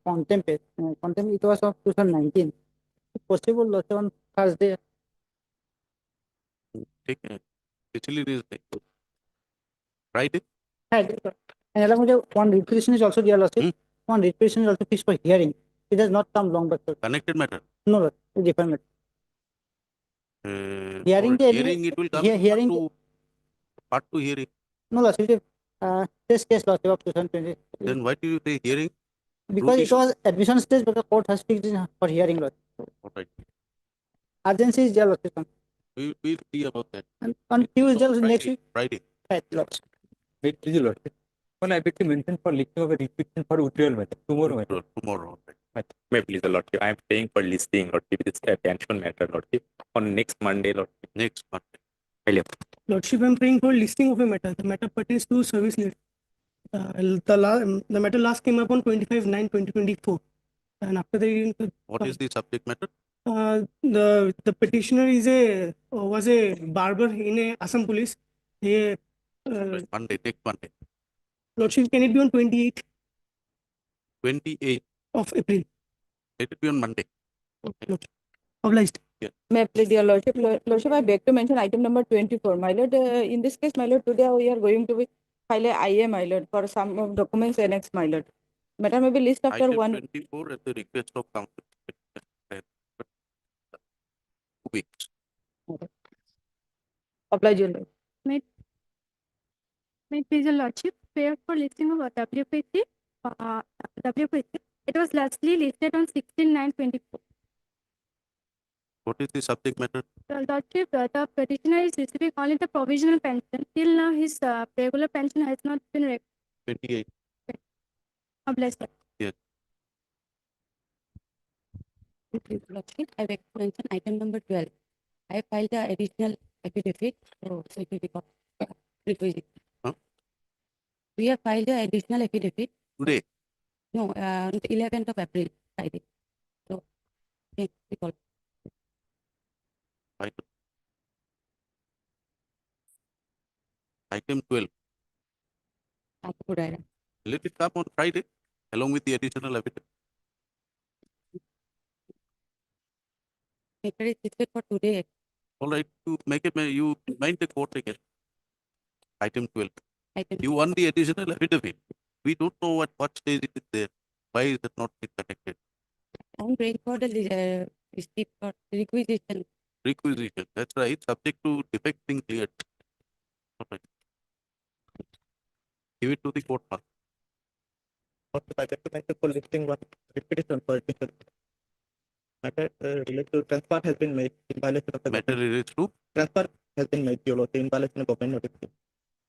contempt. Contempt, it was of 2019. Possible, Lordship, on Thursday. ठीक है, पिछली न्यूज नहीं, Friday. And along with that, one requisition is also there, Lordship. Hmm. One requisition is also fixed for hearing. It has not come long back. Connected matter. No, Lord, it's different matter. Hearing For the hearing it will come hearing part to hearing. no, Lordship. This case, Lordship, of 2020. Then why do you say hearing? Because Rule it was admission stage, but the court has fixed it for hearing, Lord. All right. Urgency is there, Lordship. We'll see about that. And on Tuesday, next week. Friday. Right, Lordship. Wait, please, Lordship. One I to mention for lifting of a restriction for withdrawal matter. Tomorrow matter. Tomorrow. Right. May please, Lordship. I am paying for listing, Lordship. This attention matter, Lordship. On next Monday, Lordship. Next Monday. Lordship, I am praying for listing of a matter. The matter pertains to service lead. The matter last came up on 25/9/2024, and after the What is the subject matter? the petitioner was a barber in a Assam police. Monday, next Monday. Lordship, can it be on 28th 28th. of April? Let it be on Monday. Lordship. Obliged. May I plead, your Lordship? Lordship, I beg to mention item number 24. My Lord, in this case, my Lord, today we are going to file a IA, my Lord, for some of documents annexed, my Lord. Matter may be list after Item 1. 24 at the request of counsel. 2 weeks. Oblige, your Lord. May it please your Lordship, prayer for listing of WPC. WPC. It was lastly listed on 16/9/24. What is the subject matter? Lordship, the petitioner is receiving only the provisional pension. Till now, his regular pension has not been 28. blessed. Lordship, I beg to mention item number 12. I filed the additional affidavit. So it will be requisite. Huh? We have filed the additional affidavit. Today. No, on the 11th of April, Friday. So, okay, recall. Item 12. Let it come on Friday along with the additional affidavit. Matter is listed for today. All right, you mind the court again. Item 12. You want the additional affidavit. We don't know at what stage it is there. Why is it not connected? I'm praying for the receipt for requisition. Requisition. That's right. Subject to defect being cleared. All right. Give it to the court. For listing one repetition for matter related to transfer has been made in violation of the matter related to transfer has been made, Your Lordship, in violation of government notification.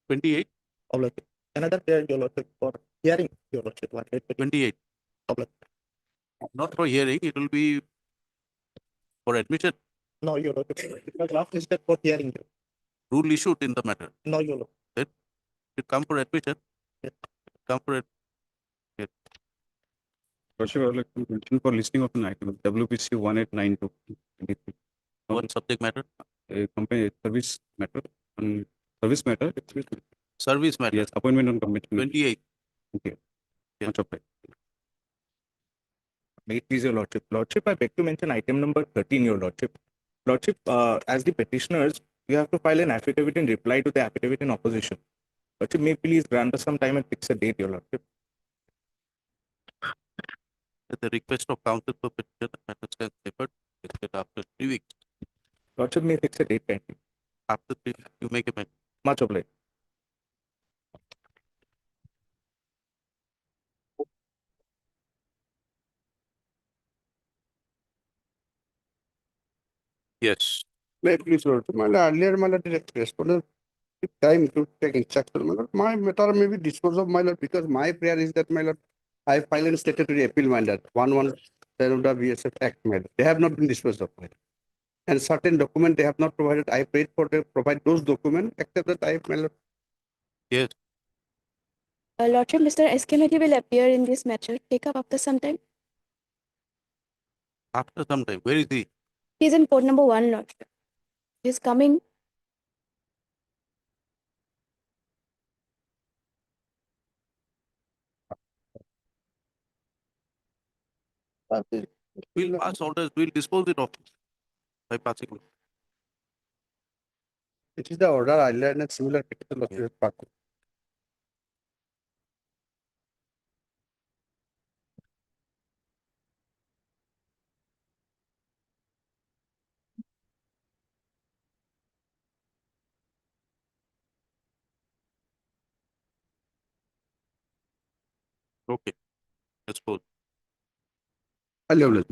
28. Of Lordship. Another prayer, Your Lordship, for hearing, Your Lordship. 28. Not for hearing, it will be for admission. No, Your Lordship. It was last listed for hearing. Rule issued in the matter. No, Your Lordship. Then it come for admission. Yes. Come for Lordship, I would like to mention for listing of an item WPC 1892. What subject matter? A company service matter. Service matter. Service matter. Yes, appointment on committee. 28. Okay. Yeah. Much obliged. May it please your Lordship. Lordship, I beg to mention item number 13, Your Lordship. Lordship, as the petitioners, you have to file an affidavit in reply to the affidavit in opposition. Lordship, may please grant us some time and fix a date, Your Lordship. At the request of counsel for petition, matter stands deferred after 3 weeks. Lordship, may fix a date kindly. After 3 weeks, you make a matter. Much obliged. Yes. May I please, Lord, earlier my Lord responded time to take instruction. My matter may be disposed of, my Lord, because my prayer is that, my Lord, I file a statutory appeal, my Lord, 117 of the BSF Act, my Lord. They have not been disposed of, my Lord. And certain document they have not provided. I prayed for them provide those documents, except that I, my Lord. Yes. Lordship, Mr. S.K. Mehdi will appear in this matter. Take up after some time. After some time. Where is he? He is in court number 1, Lordship. He is coming. We'll pass orders, we'll dispose it of by passing. It is the order earlier and similar petition was passed. Okay, let's go. Earlier.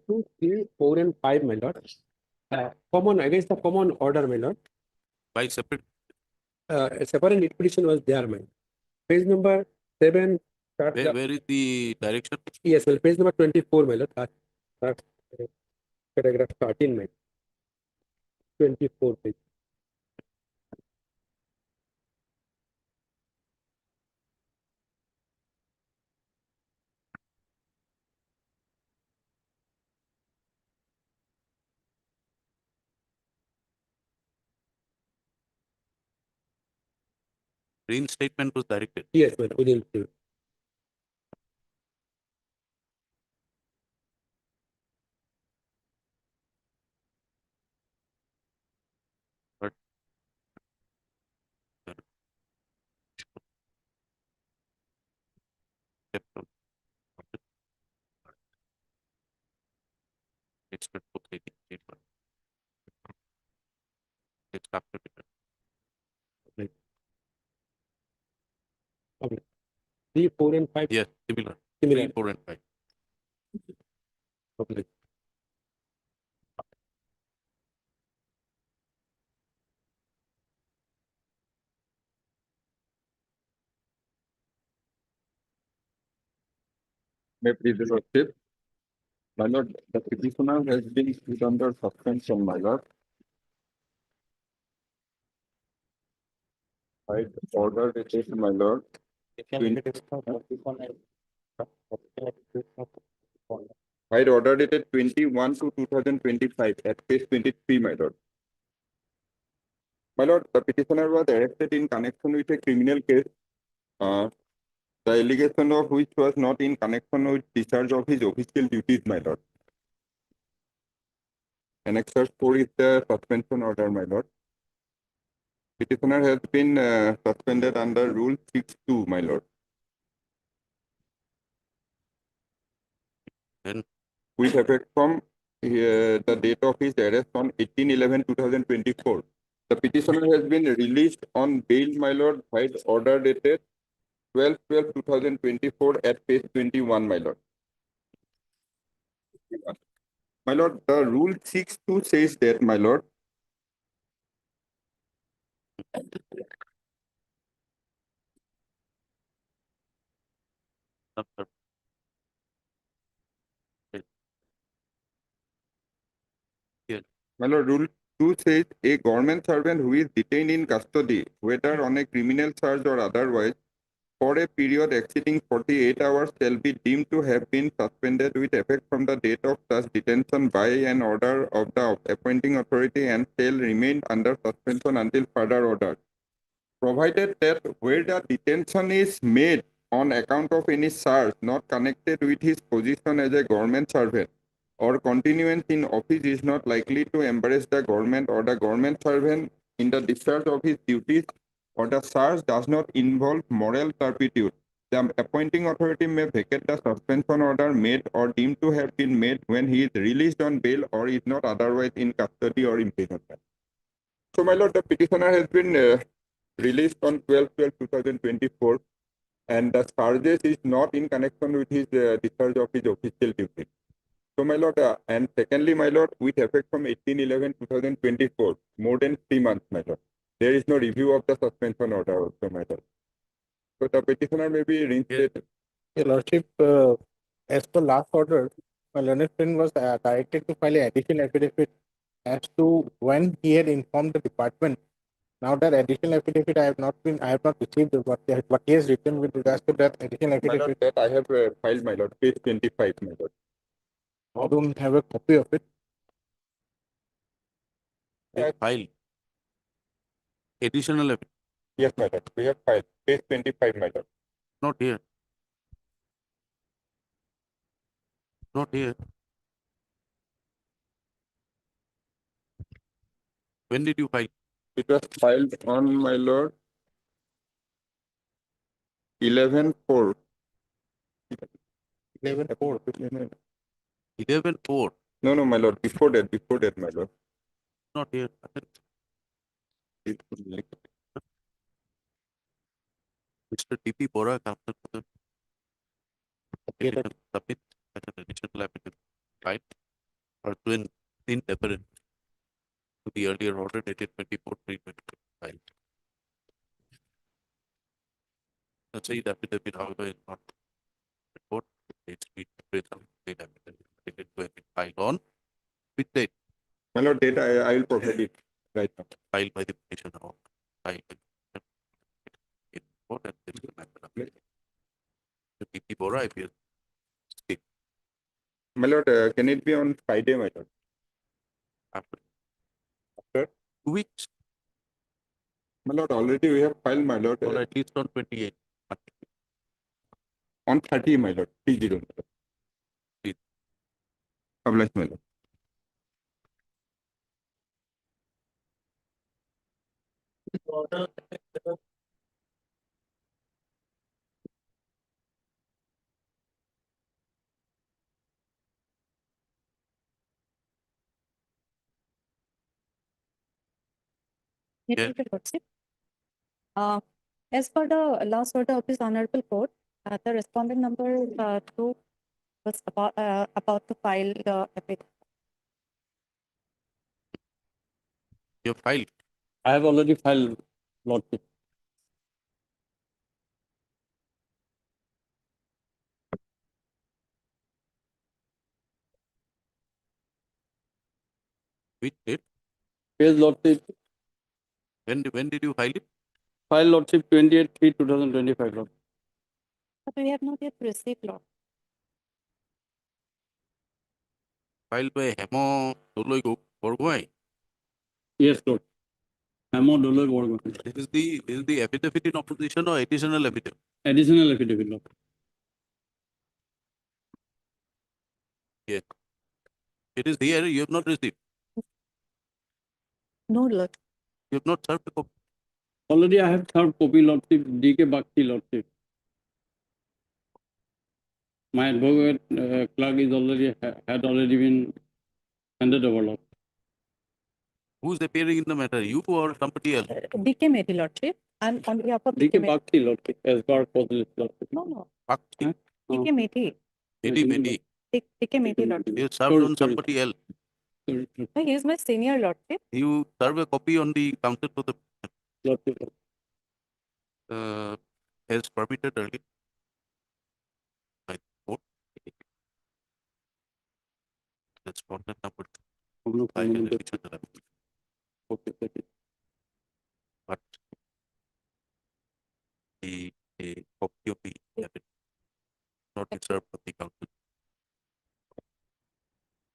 Two, three, 4, and 5, my lord. Common against the common order, my lord. By separate, A separate lead petition was there, my. Page number 7. where is the direction? Yes, well, page number 24, my lord. Last, paragraph 13, my. 24 page. Reinstatement was directed. Yes, my within. Expect both 88. It's after it. 3, 4, and 5. Yes, similar. Similar. 3, 4, and 5. Okay. May please the lordship. My lord, the petitioner has been put under suspension, my lord. I order dated, my lord. I order dated 21 to 2025 at page 23, my lord. My lord, the petitioner was arrested in connection with a criminal case. The allegation of which was not in connection with discharge of his official duties, my lord. Annexure 4 is the suspension order, my lord. Petitioner has been suspended under Rule 6.2, my lord. Then With effect from the date of his arrest on 18/11/2024. The petitioner has been released on bail, my lord, by order dated 12/12/2024 at page 21, my lord. My lord, the Rule 6.2 says that, my lord, after my lord, Rule 2 says a government servant who is detained in custody, whether on a criminal charge or otherwise, for a period exceeding 48 hours shall be deemed to have been suspended with effect from the date of such detention by an order of the appointing authority and shall remain under suspension until further order. Provided that where the detention is made on account of any charge not connected with his position as a government servant or continuance in office is not likely to embarrass the government or the government servant in the discharge of his duties, or the charge does not involve moral turpitude, the appointing authority may vacate the suspension order made or deemed to have been made when he is released on bail or is not otherwise in custody or imprisonment. So, my lord, the petitioner has been released on 12/12/2024, and the charges is not in connection with his discharge of his official duty. So, my lord, and secondly, my lord, with effect from 18/11/2024, more than 3 months, my lord. There is no review of the suspension order also, my lord. So the petitioner may be reinstated. Your lordship, as per last order, my learned friend was directed to file an additional affidavit as to when he had informed the department. Now that additional affidavit I have not received what he has written with regards to that additional My lord, affidavit. that I have filed, my lord, page 25, my lord. I don't have a copy of it. file. Additional evidence, Yes, my lord. We have filed. Page 25, my lord. not here. Not here. When did you file? It was filed on, my lord, 11/4. 11/4. 11. 11/4. No, no, my lord. Before that, my lord. Not here. Mr. T.P. Bora, counsel for the petition, submit as an additional affidavit, right? Or to in deference to the earlier order dated 24/3/2025. The said affidavit, however, is not report. It's been based on said affidavit dated to have been filed on with date My lord, data, I will provide it right now. filed by the petitioner or filed by the in court and this is a matter of the T.P. Bora appears. My lord, can it be on Friday, my lord? After After? 2 weeks My lord, already we have filed, my lord, or at least on 28. on 30, my lord. 30, my lord. Please. Obliged, my lord. Yeah. As per the last order of this honorable court, the respondent number 2 was about to file the affidavit. You have filed. I have already filed, Lordship. Which date? Yes, Lordship. When did you file it? File Lordship 28/3/2025, Lord. But we have not yet received law. Filed by Hemo Doloi Borgoy. Yes, Lord. Hamo Dollar Gorgon. This is the affidavit in opposition or additional affidavit? Additional affidavit, Lord. Yes. It is here. You have not received. No, Lord. You have not served the copy. Already I have third copy, Lordship, D.K. Bhakti, Lordship. My advocate clerk is already had already been handed over, Lord. Who's appearing in the matter? You or somebody else? DK Mehdi, Lordship. I'm on behalf of D.K. DK Mehdi. Bhakti, Lordship, as God causes, Lordship. No. Bhakti. Huh? DK Mehdi. Medi. DK Mehdi, Lordship. You served Sorry, on sorry. somebody else. No, he is my senior, Lordship. You serve a copy on the counsel for the Lordship. as permitted earlier by the court. That's content number two. I can reach another application. Okay, that is. But the copy of the affidavit not be served by the counsel.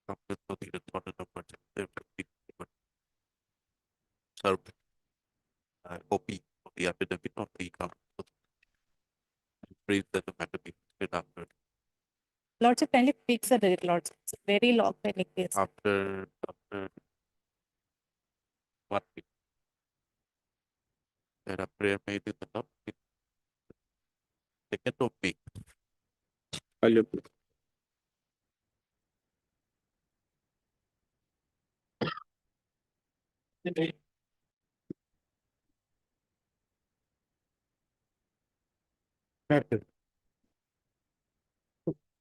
Counsel for the respondent number but served a copy of the affidavit of the counsel. Phrase that the matter be fixed after Lordship, kindly fix the date, Lordship. It's a very long pending case. after 1 week. And a prayer made in the top. Second of May. File your plea.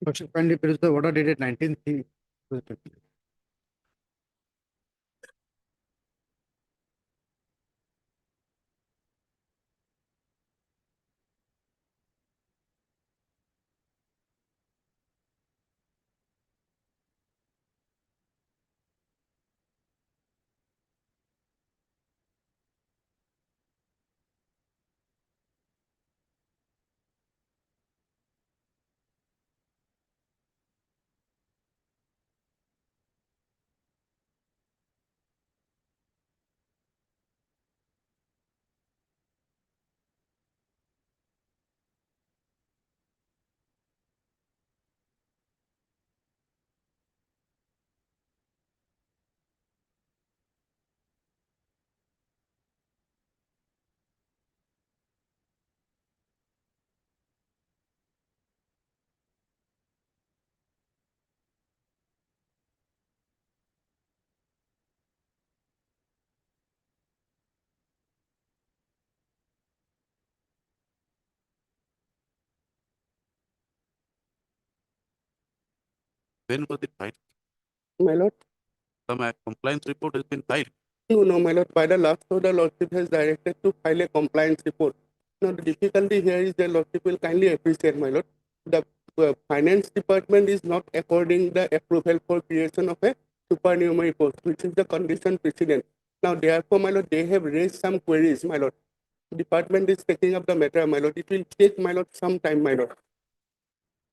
Subsequently, there is the order dated 19th. When was it filed? My lord, Some compliance report has been filed. no, my lord, by the last order, Lordship has directed to file a compliance report. Now, the difficulty here is that Lordship will kindly appreciate, my lord, the finance department is not according the approval for creation of a supernumerary post, which is the condition precedent. Now, therefore, my lord, they have raised some queries, my lord. Department is taking up the matter, my lord. It will take, my lord, some time, my lord.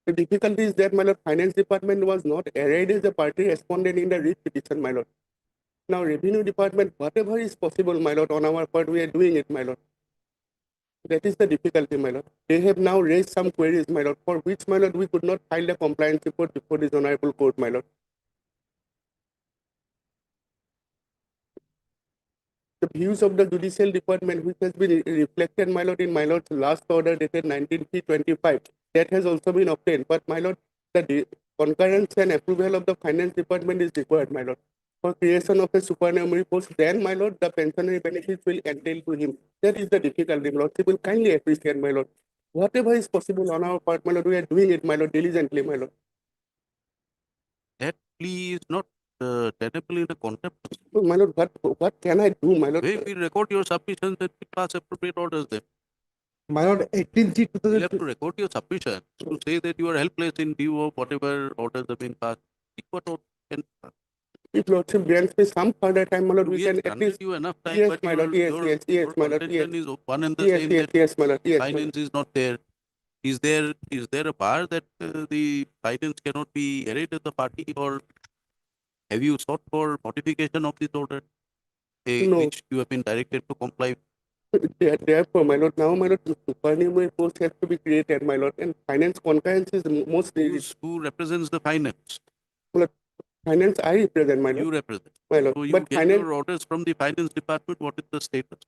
The difficulty is that, my lord, finance department was not arrayed as a party respondent in the writ petition, my lord. Now, revenue department, whatever is possible, my lord, on our part, we are doing it, my lord. That is the difficulty, my lord. They have now raised some queries, my lord, for which, my lord, we could not file a compliance report before this honorable court, my lord. The views of the judicial department, which has been reflected, my lord, in my lord's last order dated 19/3/25, that has also been obtained. But, my lord, the concurrence and approval of the finance department is required, my lord. For creation of a supernumerary post, then, my lord, the pensionary benefits will entail to him. That is the difficulty, my lord. He will kindly appreciate, my lord. Whatever is possible on our part, my lord, we are doing it, my lord, diligently, my lord. That plea is not tenable in a contempt. So, my lord, what can I do, my lord? We record your submissions and we pass appropriate orders then. My lord, 18/3, You'll have to record your submissions to say that you are helpless in view of whatever orders have been passed. See what order can pass. If Lordship grants me some further time, my lord, we We can have at least. granted you enough time, Yes, but my lord, yes, yes, your my lord, yes. contention is one and the Yes, same yes, that yes, my lord, yes, my lord. finance is not there. Is there a bar that the finance cannot be arrayed as the party, or have you sought for modification of this order, No. which you have been directed to comply? Therefore, my lord, now, my lord, the supernumerary post has to be created, my lord, and finance concurrence is the most needed. Who represents the finance? Finance, I represent, my lord. You represent. My lord, So you but get finance, your orders from the finance department. What is the status?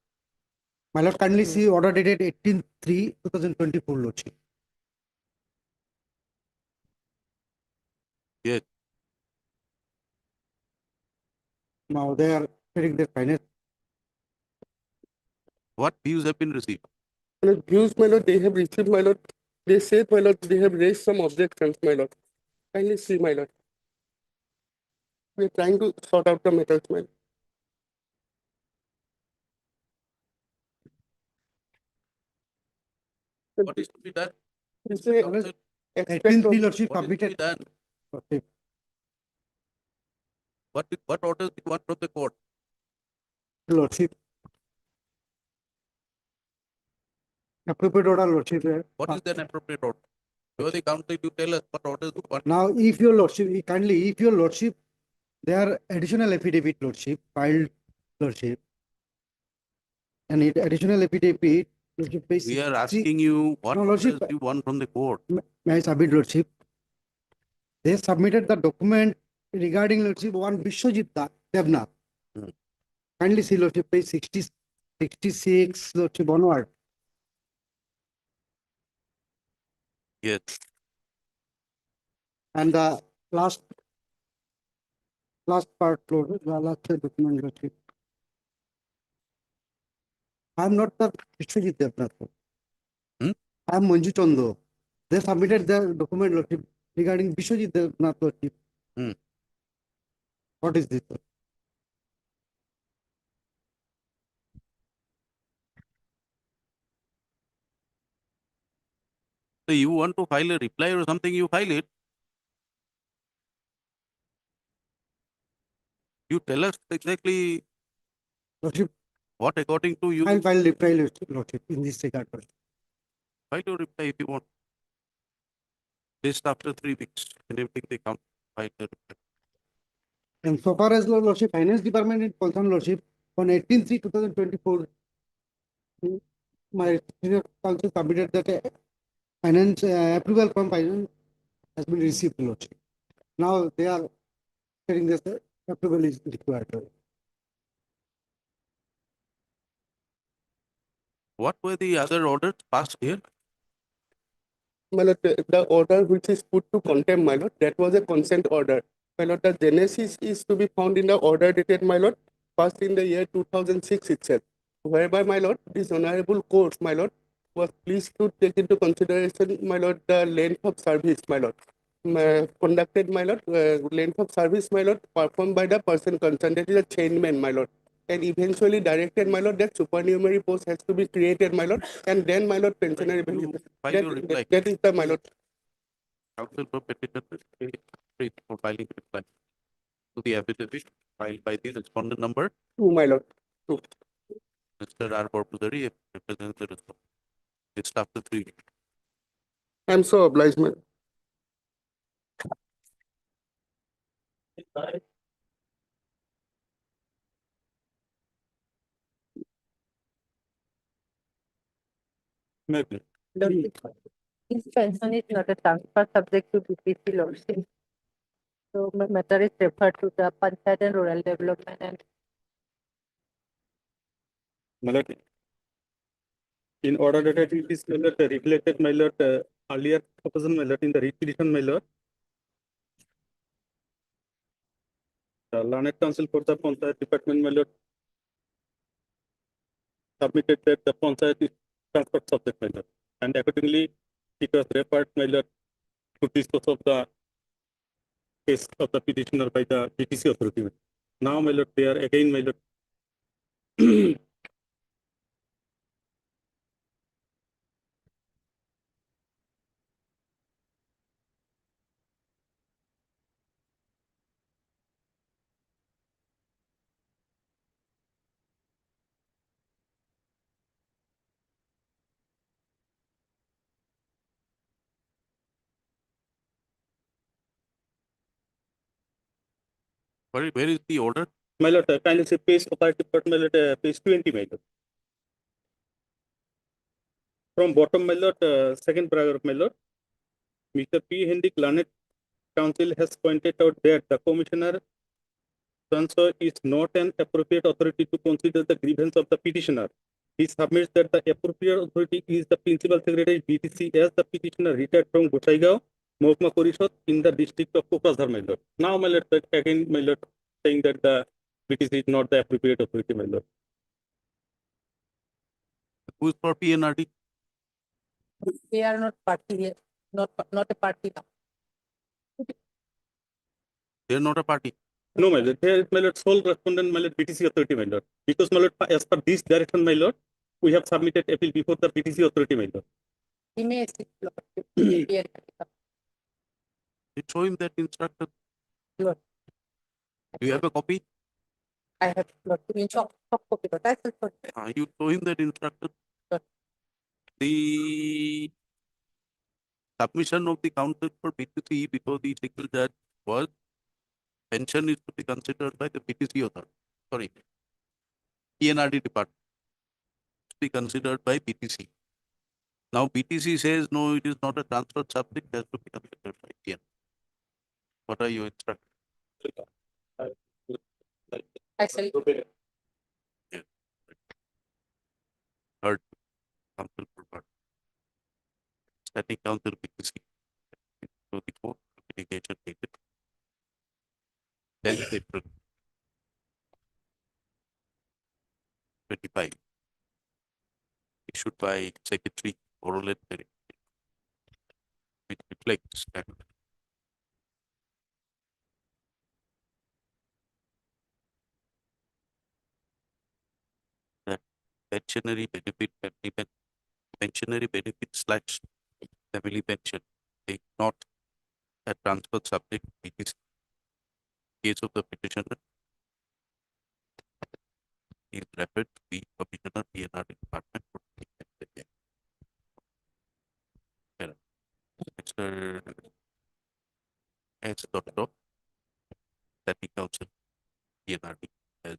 My lord, kindly see order dated 18/3/2024, Lordship. Yes. Now they are sharing their finance. What views have been received? my lord, views, my lord, they have received, my lord. They said, my lord, they have raised some objections, my lord. Kindly see, my lord. We are trying to sort out the matters, my lord. What is to be done? This Mr. is Counsel, 18/3, Lordship, what is to be submitted. done? Lordship. What orders do you want from the court? Lordship. Appropriate order, Lordship. What is an appropriate order? You are the counsel, you tell us what orders you want. Now, if your Lordship, kindly, if your Lordship, there are additional affidavit, Lordship, filed, Lordship. And it additional affidavit, Lordship, page We are 60. asking you what No, orders Lordship. you want from the court. May I submit, Lordship? They submitted the document regarding, Lordship, one Vishwajit Devnath. Hmm. Kindly see, Lordship, page 60, 66, Lordship, onward. Yes. And the last part, Lord, the last document, Lordship. I am not the Vishwajit Devnath. Hmm? I am Manju Chando. They submitted the document, Lordship, regarding Vishwajit Devnath, Lordship. Hmm. What is this? So you want to file a reply or something, you file it. You tell us exactly Lordship, what according to you. I'll file reply, Lordship, in this regard. File your reply if you want. Just after 3 weeks, and everything they count, file the reply. And so far as Lordship, Finance Department in concerned, Lordship, on 18/3/2024, my senior counsel submitted that finance approval from finance has been received, Lordship. Now they are saying that approval is required. What were the other orders passed here? My lord, the order which is put to contempt, my lord, that was a consent order. My lord, the genesis is to be found in the order dated, my lord, passed in the year 2006 itself, whereby, my lord, this honorable court, my lord, was pleased to take into consideration, my lord, the length of service, my lord. conducted, my lord, length of service, my lord, performed by the person concerned, that is a chainman, my lord. And eventually directed, my lord, that supernumerary post has to be created, my lord, and then, my lord, pensionary benefit. File your reply. That is the, my lord. Counsel for petitioner for filing reply to the affidavit filed by the respondent number, Two, my lord. Two. Mr. R. Porpudari, represents the respondent. It's after 3. I'm so obliged, my lord. Maybe. This pension is not a transfer subject to BPC lordship. So matter is referred to the Panchayat and Rural Development and My lord, in order that it is, my lord, reflected, my lord, earlier proposition, my lord, in the repetition, my lord, the learned counsel for the Panchayat department, my lord, submitted that the Panchayat is transfer subject, my lord, and accordingly, it was referred, my lord, to dispose of the case of the petitioner by the BTC authority. Now, my lord, they are again, my lord, Where is the order? my lord, kindly say page authority part, my lord, page 20, my lord. From bottom, my lord, second paragraph, my lord, Mr. P. Hendrik, learned counsel, has pointed out that the commissioner transfer is not an appropriate authority to consider the grievance of the petitioner. He submits that the appropriate authority is the principal secretary BTC as the petitioner retired from Gosaigao, Mohkuma Porishad in the district of Kokrazhar, my lord. Now, my lord, again, my lord, saying that the BTC is not the appropriate authority, my lord. Who is for PNRD? they are not party here, not a party now. They are not a party. No, my lord, here is my lord, sole respondent, my lord, BTC authority, my lord. Because, my lord, as per this direction, my lord, we have submitted appeal before the BTC authority, my lord. He may sit here. You show him that instruction. Sure. Do you have a copy? I have not to shop copy, but I will put You show him that instruction. Sure. The submission of the counsel for BTC before the single judge was pension is to be considered by the BTC authority. Sorry, PNRD department to be considered by BTC. Now BTC says no, it is not a transfer subject, it has to be considered by PN. What are your instructions? I shall Heard counsel for part. Static counsel BTC. So the court litigation dated 10th April 25. Issued by Secretary Oral and Direct, which reflects that pensionary benefit, pensionary benefit slash family pension is not a transfer subject. It is case of the petitioner is referred to the Commissioner PNRD department for the Mr. S. Dr. Static Counsel PNRD has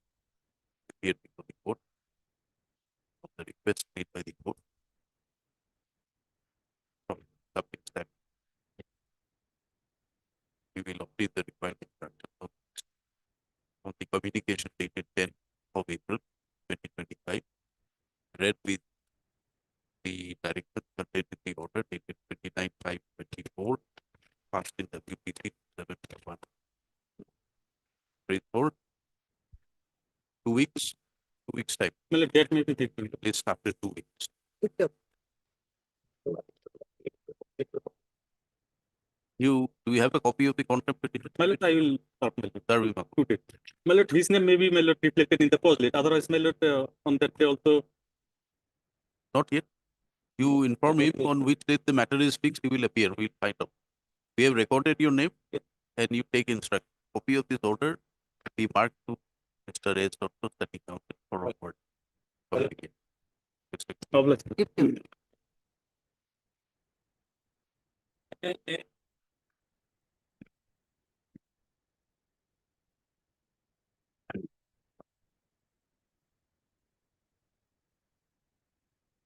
appeared before the court of the request made by the court from subject that we will obtain the required instruction on the communication dated 10th of April 2025, read with the direction contained in the order dated 29/5/24, passed in WPC 7.1. Report 2 weeks, 2 weeks time, My lord, that may be taken. list after 2 weeks. Do you have a copy of the contempt petition? My lord, I will start, my lord. Sir, we must. Put it. My lord, his name may be, my lord, reflected in the post list. Otherwise, my lord, on that day also, Not yet. You inform him on which date the matter is fixed, he will appear, we'll find out. We have recorded your name and you take instruction. Copy of this order, be marked to Mr. S. Dr. Study Council for forward. Publication. obliged.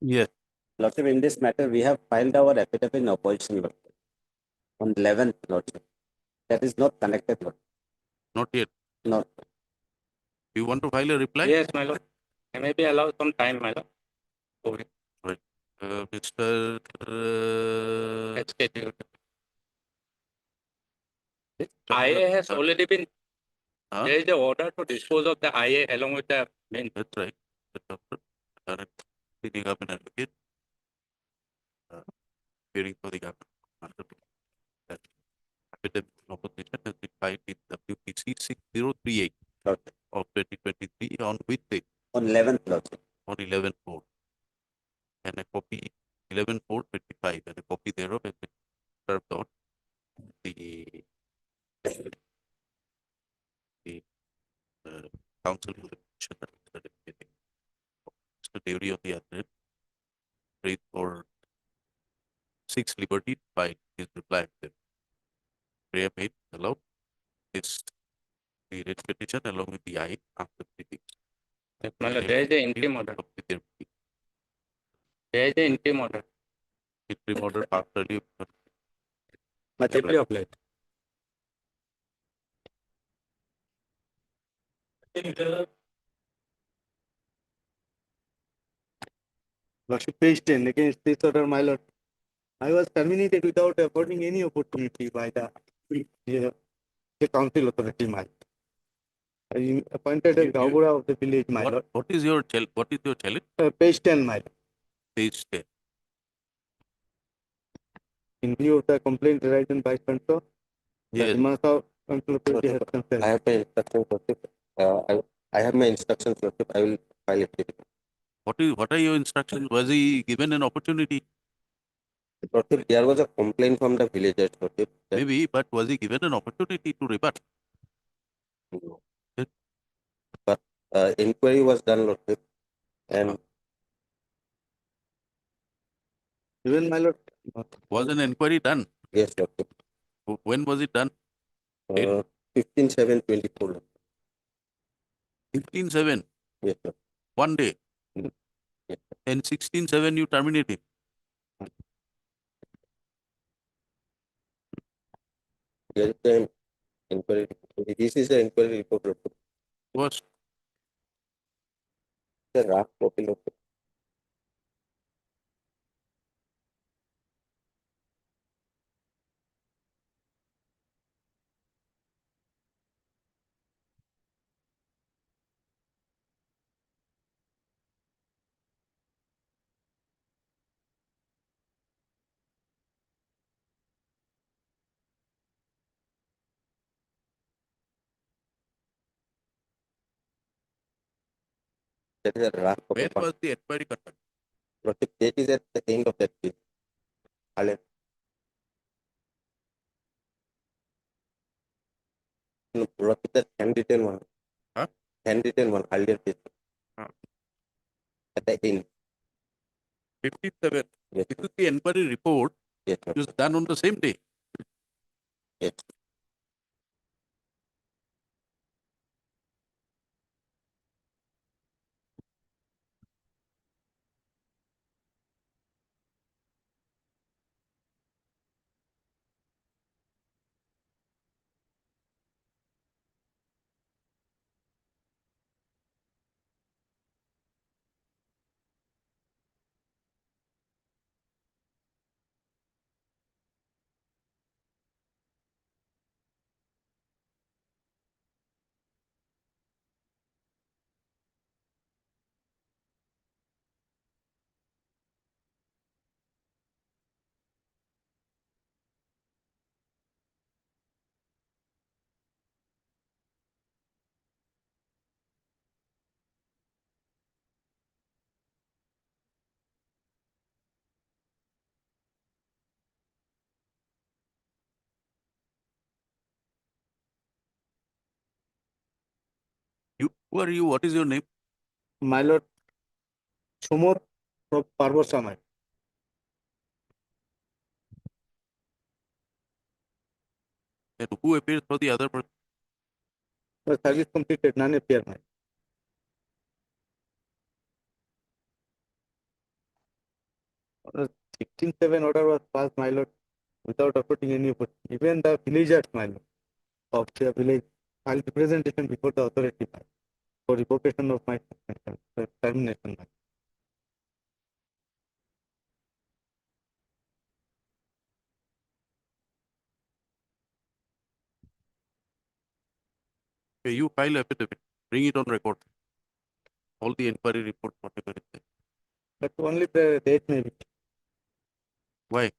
Yes, Lordship, in this matter, we have filed our affidavit in opposition, Lordship, on 11th, Lordship. That is not connected, Lord. not yet. Not. You want to file a reply? Yes, my lord. I may be allowed some time, my lord. Okay. Right. Mr. As scheduled. IA has already been, Huh? there is the order to dispose of the IA along with the main. That's right. The doctor, current sitting up an advocate, appearing for the government. Under that affidavit of opposition has been filed in WPC 6038 Lordship. of 2023 on which date? On 11th, Lordship. On 11/4. And a copy 11/4/25 and a copy thereof has been served on the council for the petition that is certificating. Mr. Deori on the other hand, prayed for 6 liberty by his reply. The prayer made allowed is the writ petition along with the I after 3 weeks. Yes, my lord, there is the interim order. There is the interim order. Interim order passed earlier. Much Deeply obliged. obliged. Lordship, page 10, against this order, my lord. I was terminated without affording any opportunity by the council authority, my lord. I appointed a Gaugura of the village, my lord. What is your challenge? Page 10, my lord. Page 10. In view of the complaint raised by Santo, the Yes. demands of council authority has concerned. I have my instructions, Lordship. I have my instructions, Lordship. I will file it. What are your instructions? Was he given an opportunity? Lordship, there was a complaint from the villagers, Lordship. that- Maybe, but was he given an opportunity to rebut? Yes. But inquiry was done, Lordship. And Even my lord, Was an inquiry done? yes, Lordship. When was it done? Date? 15/7/24, Lordship. 15/7, Yes, Lord. one day. Yes. And 16/7 you terminate him. There is the inquiry. This is the inquiry report, Lordship. Was The draft copy, Lordship. That is a draft copy. where was the inquiry conducted? Lordship, that is at the end of that page. I'll- No, Lordship, that handwritten one. Huh? Handwritten one, earlier page. Huh. At the end. 57. Yes, This is the inquiry report. yes, It Lordship. was done on the same day. Yes. Who are you? What is your name? My lord, Sumot from Parvor Samay. And who appears for the other person? The service completed, none appear, my. 16-7 order was passed, my lord, without affording any vote. Even the villagers, my lord, of the village filed representation before the authority for revocation of my suspension, termination. Okay, you file affidavit. Bring it on record. All the inquiry report, whatever is there. But only the date may be. Why?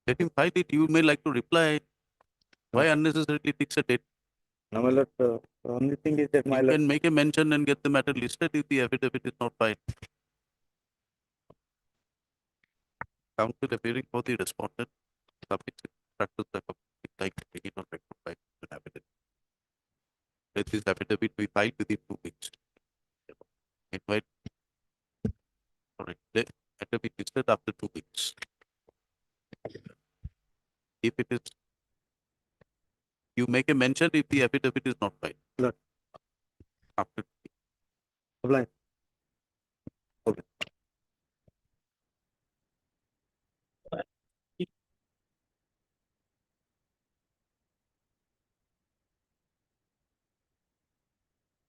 Let him file it. You may like to reply. Why unnecessarily fix a date? No, my lord, the only thing is that my You lord, can make a mention and get the matter listed if the affidavit is not filed. Counsel appearing for the respondent submits practice the like to take it on record by an affidavit. Let this affidavit be filed within 2 weeks. Invite. Alright, let affidavit listed after 2 weeks. If it is, you make a mention if the affidavit is not filed. Lord. After oblige.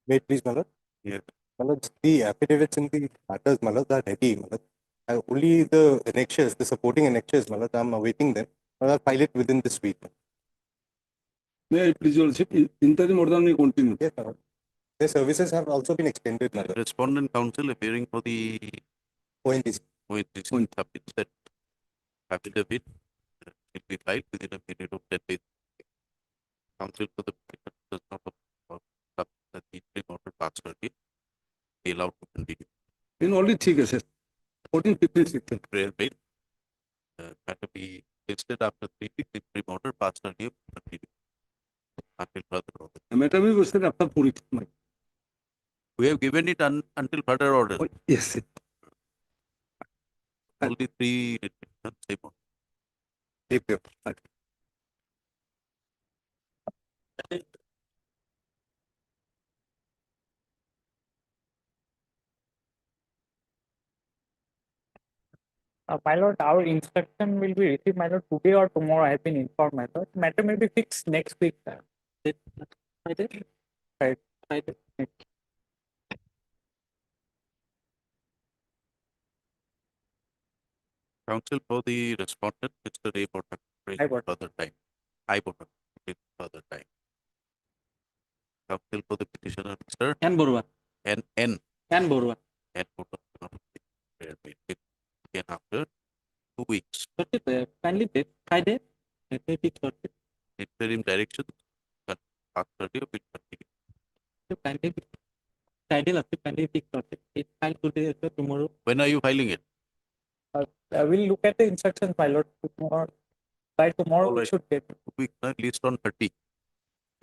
Wait, please, my lord. Yeah. My lord, the affidavits in the matters, my lord, are ready, my lord. Only the annexures, the supporting annexures, my lord, I'm awaiting them. I'll file it within this week. May I please, Your Lordship, interim order may continue. Yes, my lord. Their services have also been extended, my lord. Respondent counsel appearing for the ONGC. ONGC submits that affidavit. It will be filed within a period of 10 days. Counsel for the petitioner does not that the interim order passed earlier. Be allowed to continue. In only 3 cases, 14, 15, 16. Prayer made. Matter be listed after 3 weeks. Interim order passed earlier. Continue. Until further order. The matter may be listed after 4 weeks. We have given it until further order. Oh, yes. Only 3 same order. Thank you. My lord, our instruction will be received, my lord, today or tomorrow. I have been informed, my lord. Matter may be fixed next week, sir. Friday? Friday. Counsel for the respondent, Mr. A. Botak, I got further time. I Botak, further time. Counsel for the petitioner, Mr. N. Borua. N. N. Borua. N. Botak. Again after 2 weeks. Kindly date, Friday. Let me pick Lordship. Interim direction. After the bit continue. Kindly Friday, Lordship, kindly pick Lordship. It's filed today, sir, tomorrow. When are you filing it? I will look at the instructions, my lord, tomorrow. By tomorrow, we Alright. should get. 2 weeks, list on 30.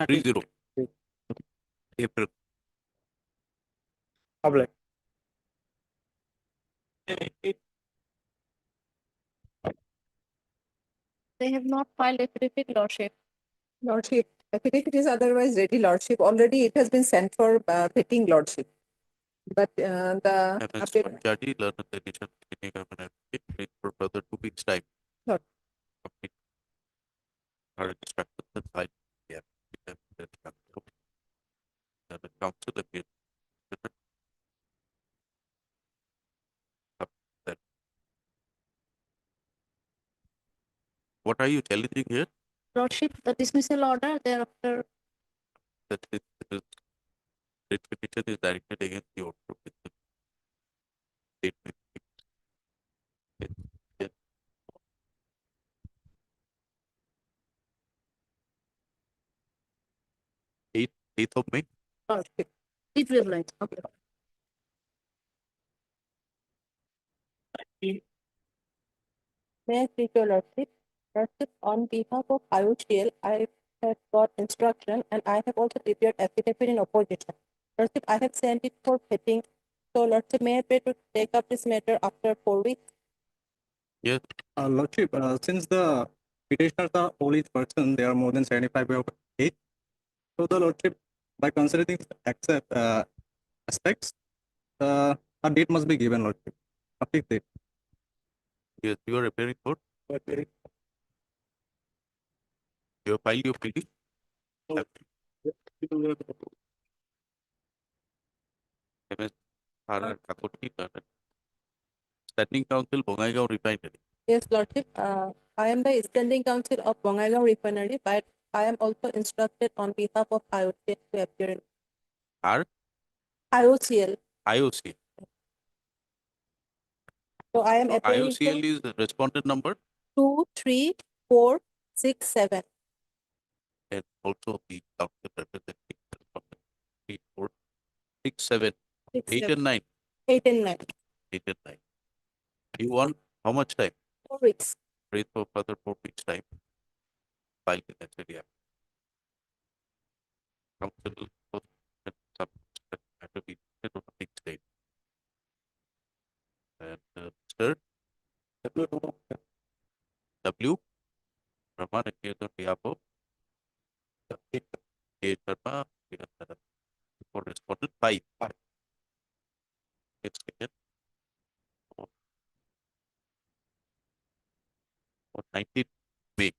30. April. Oblige. They have not filed affidavit, Lordship. Lordship, affidavit is otherwise ready, Lordship. Already it has been sent for vetting, Lordship. But the MS update, Panchayati, learn the edition for further 2 weeks time. Lord. Complete. Our instructions and file. Yeah. The council appears. What are you challenging here? Lordship, the dismissal order thereafter. That this petition is directed against the order of the statement. Yes. Eighth of May. Lordship. It will write. Okay. May I speak, Your Lordship? Lordship, on behalf of IOCL, I have got instruction and I have also prepared affidavit in opposition. Lordship, I have sent it for vetting. So Lordship, may I pray to take up this matter after 4 weeks? Yes, Lordship, since the petitioners are old age person, they are more than 75 years of age. So the Lordship, by considering accept aspects, a date must be given, Lordship. A fixed date. yes, you are appearing for, you have filed your petition. MS R. Kakoti, Standing Council, Bongaigaon Refinery. Yes, Lordship. I am the Standing Council of Bongaigaon Refinery, but I am also instructed on behalf of IOCL to appear in R. IOCL. IOC. So I am appearing for IOCL is the respondent number 2, 3, 4, 6, 7. and also the council representative. 3, 4, 6, 7, 6, 8 and 9. 8 and 9. 8 and 9. You want how much time? 4 weeks. Pray for further 4 weeks time. File the necessary act. Council and some have to be set on a fixed date. And Mr. W. Rahman appears on behalf of A. Sharma for respondent 5. Next again. On 19th May.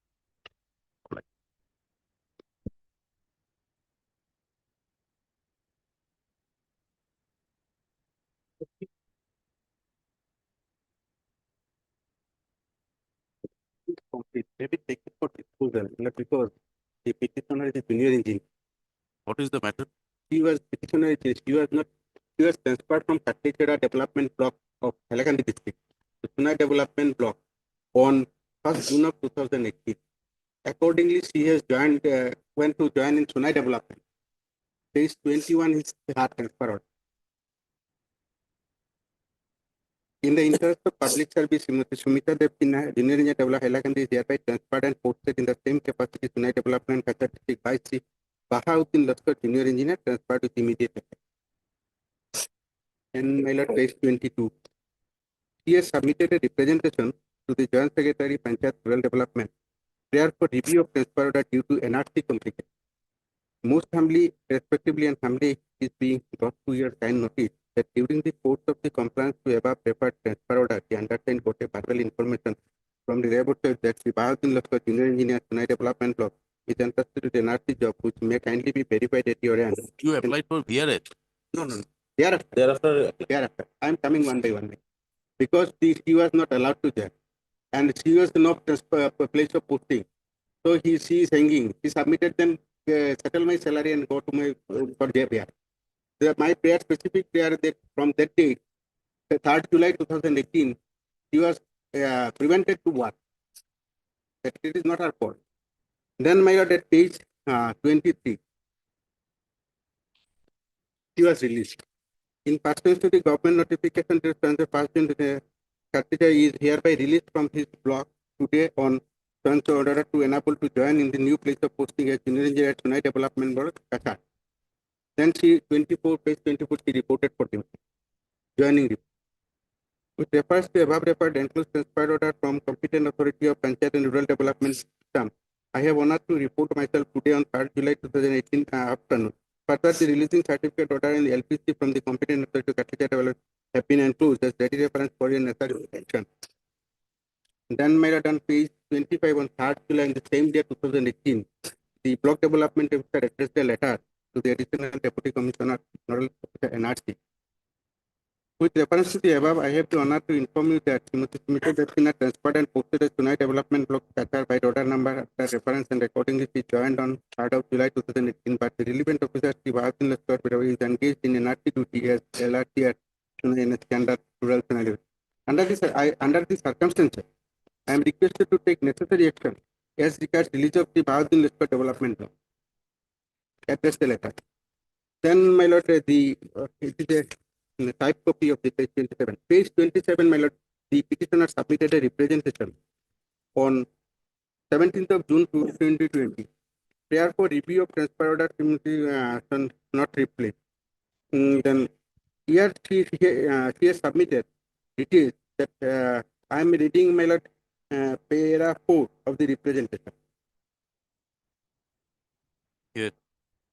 Right. Complete. Maybe take it for disposal, not because the petitioner is a junior engineer. What is the matter? He was petitioner, he was not, he was transferred from Kattechera development block of Hailakandi district to Sunai development block on 1st June of 2018. Accordingly, she has joined, went to join in Sunai development. Page 21 is her transfer order. In the interest of public service, Sumita Dev Sinha, Junior Engineer Developer Hailakandi is hereby transferred and posted in the same capacity Sunai Development Facility by Sri Bahauddin Laskar, Junior Engineer, transferred with immediate effect. And my lord, page 22. He has submitted a representation to the Joint Secretary Panchayat Rural Development prior for review of transfer order due to NRC complication. Most humbly, respectively and humbly, is being brought to your kind notice that during the course of the compliance to above referred transfer order, the undersigned got a verbal information from the laboratory that Sri Bahauddin Laskar, Junior Engineer, Sunai Development Block, is entrusted with an NRC job which may kindly be verified at your end. You applied for VRH. No. Thereafter. I am coming one by one. Because she was not allowed to join. And she was not place of posting. So she is hanging. She submitted then settle my salary and go to my for their prayer. My prayer, specific prayer, that from that date, the 3rd July 2018, she was prevented to work. That it is not her fault. Then my lord, at page 23, she was released. In pursuance to the government notification, this transfer passed into the Kartija is hereby released from his block today on transfer order to enable to join in the new place of posting as junior engineer at Sunai Development Board, Kachar. Then she, page 24, she reported for duty. Joining report. Which refers to above referred includes transfer order from competent authority of Panchayat and Rural Development System. I have honored to report myself today on 3rd July 2018 afternoon. Further, the releasing certificate order and the LPC from the competent authority of Kattechera Development have been enclosed as ready reference for your necessary action. Then, my lord, on page 25 on 3rd July in the same day 2018, the block development officer addressed a letter to the additional deputy commissioner NRC. With reference to the above, I have the honor to inform you that Sumita Dev Sinha transferred and posted as Sunai Development Block Kachar by order number after reference and accordingly she joined on 3rd of July 2018. But the relevant officer, Sri Bahauddin Laskar, is engaged in NRC duty as LRT at Sunai NSK under rural scenario. Under the circumstances, I am requested to take necessary action as regards release of the Bahauddin Laskar Development Block. Address the letter. Then, my lord, it is a type copy of the page 27. Page 27, my lord, the petitioner submitted a representation on 17th of June 2020. Prayer for review of transfer order not replaced. Then here she has submitted details that I am reading, my lord, para 4 of the representation. Yes.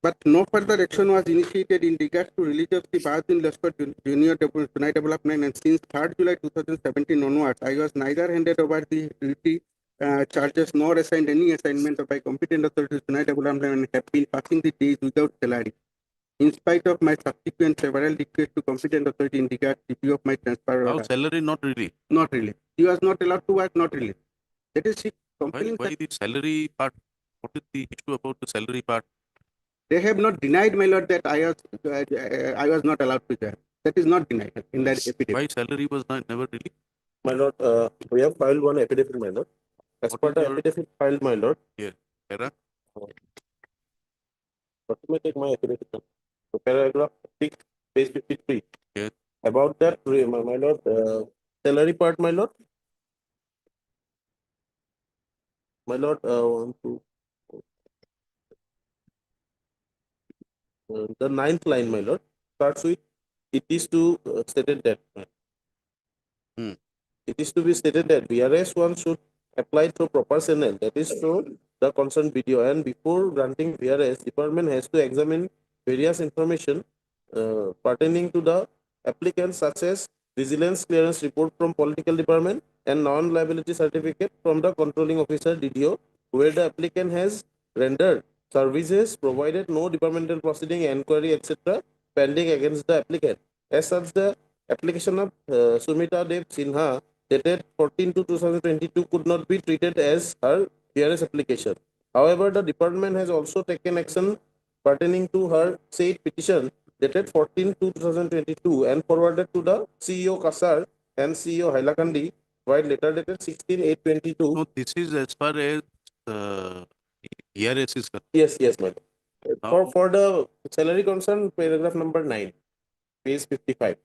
But no further action was initiated in regards to release of the Bahaduddin Lashkar Junior Sunai Development, and since 3rd July 2017 onwards, I was neither handed over the duty charges nor assigned any assignment by competent authorities Sunai Development, and have been passing the days without salary. In spite of my subsequent several requests to competent authority in regards to review of my transfer Now order. salary not really. Not really. He was not allowed to work, not really. That is, she Why complains that the salary part? What is the issue about the salary part? they have not denied, my lord, that I was not allowed to join. That is not denied in that affidavit. Why salary was not never really? My lord, we have filed one affidavit, my lord. As What per is the your- affidavit filed, my lord. Here, Era? Let me take my affidavit. So paragraph 6, page 53. Yes. About that, my lord, salary part, my lord. My lord, the 9th line, my lord, starts with, it is to stated that. Hmm. It is to be stated that VRS one should apply through proper channel, that is through the concerned video, and before granting VRS, department has to examine various information pertaining to the applicant, such as vigilance clearance report from political department and non-liability certificate from the controlling officer DDO, where the applicant has rendered services, provided no departmental proceeding, inquiry, etc. pending against the applicant. As such, the application of Sumita Dev Sinha dated 14/2/2022 could not be treated as her VRS application. However, the department has also taken action pertaining to her said petition dated 14/2/2022 and forwarded to the CEO Kasar and CEO Hailakandi, while later dated 16/8/22. No, this is as far as ERS is concerned. Yes, madam. Now- For the salary concern, paragraph number 9, page 55.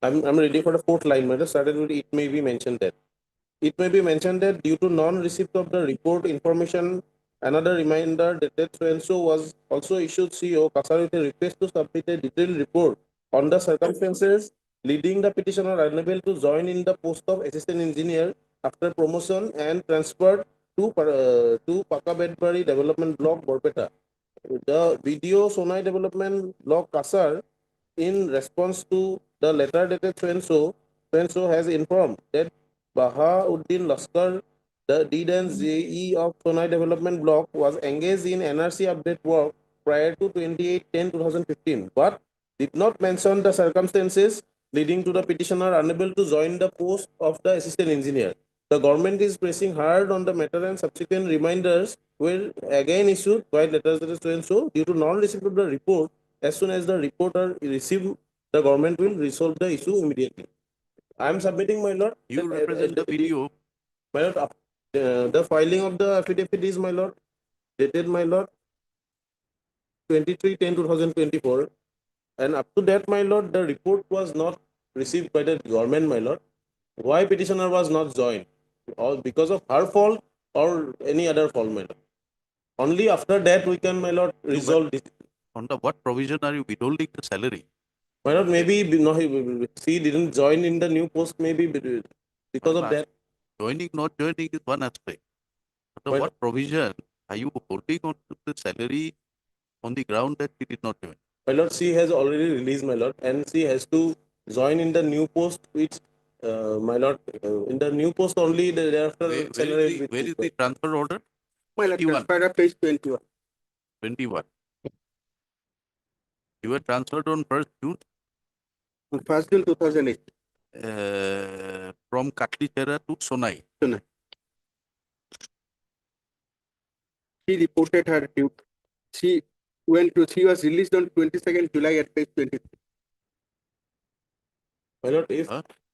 I'm ready for the 4th line, madam. Started with it may be mentioned that. It may be mentioned that due to non-receipt of the report information, another reminder dated so was also issued CEO Kasar with a request to submit a detailed report on the circumstances leading the petitioner unable to join in the post of assistant engineer after promotion and transferred to Pakabedbari Development Block, Borpeta. The video Sonai Development Block Kasar, in response to the letter dated so has informed that Bahauddin Laskar, the deed and JE of Sonai Development Block, was engaged in NRC update work prior to 28/10/2015, but did not mention the circumstances leading to the petitioner unable to join the post of the assistant engineer. The government is pressing hard on the matter, and subsequent reminders were again issued by letters dated so due to non-receipt of the report. As soon as the report are received, the government will resolve the issue immediately. I am submitting, my lord. You represent the video. My lord, the filing of the affidavit is, my lord, dated, my lord, 23/10/2024, and up to that, my lord, the report was not received by the government, my lord. Why petitioner was not joined? Or because of her fault or any other fault, my lord? Only after that we can, my lord, resolve this. Under what provision are you withholding the salary? My lord, maybe she didn't join in the new post, maybe because of that. Joining, not joining is one aspect. Under what provision are you holding on to the salary on the ground that he did not join? My lord, she has already released, my lord, and she has to join in the new post, which, my lord, in the new post only, thereafter salary. Where is the transfer order? My lord, 21. transfer of page 21. 21. You were transferred on 1st June 1st June 2008. From Katlichera to Sonai. Sonai. She reported her duty. She was released on 22nd July at page 23. My lord, if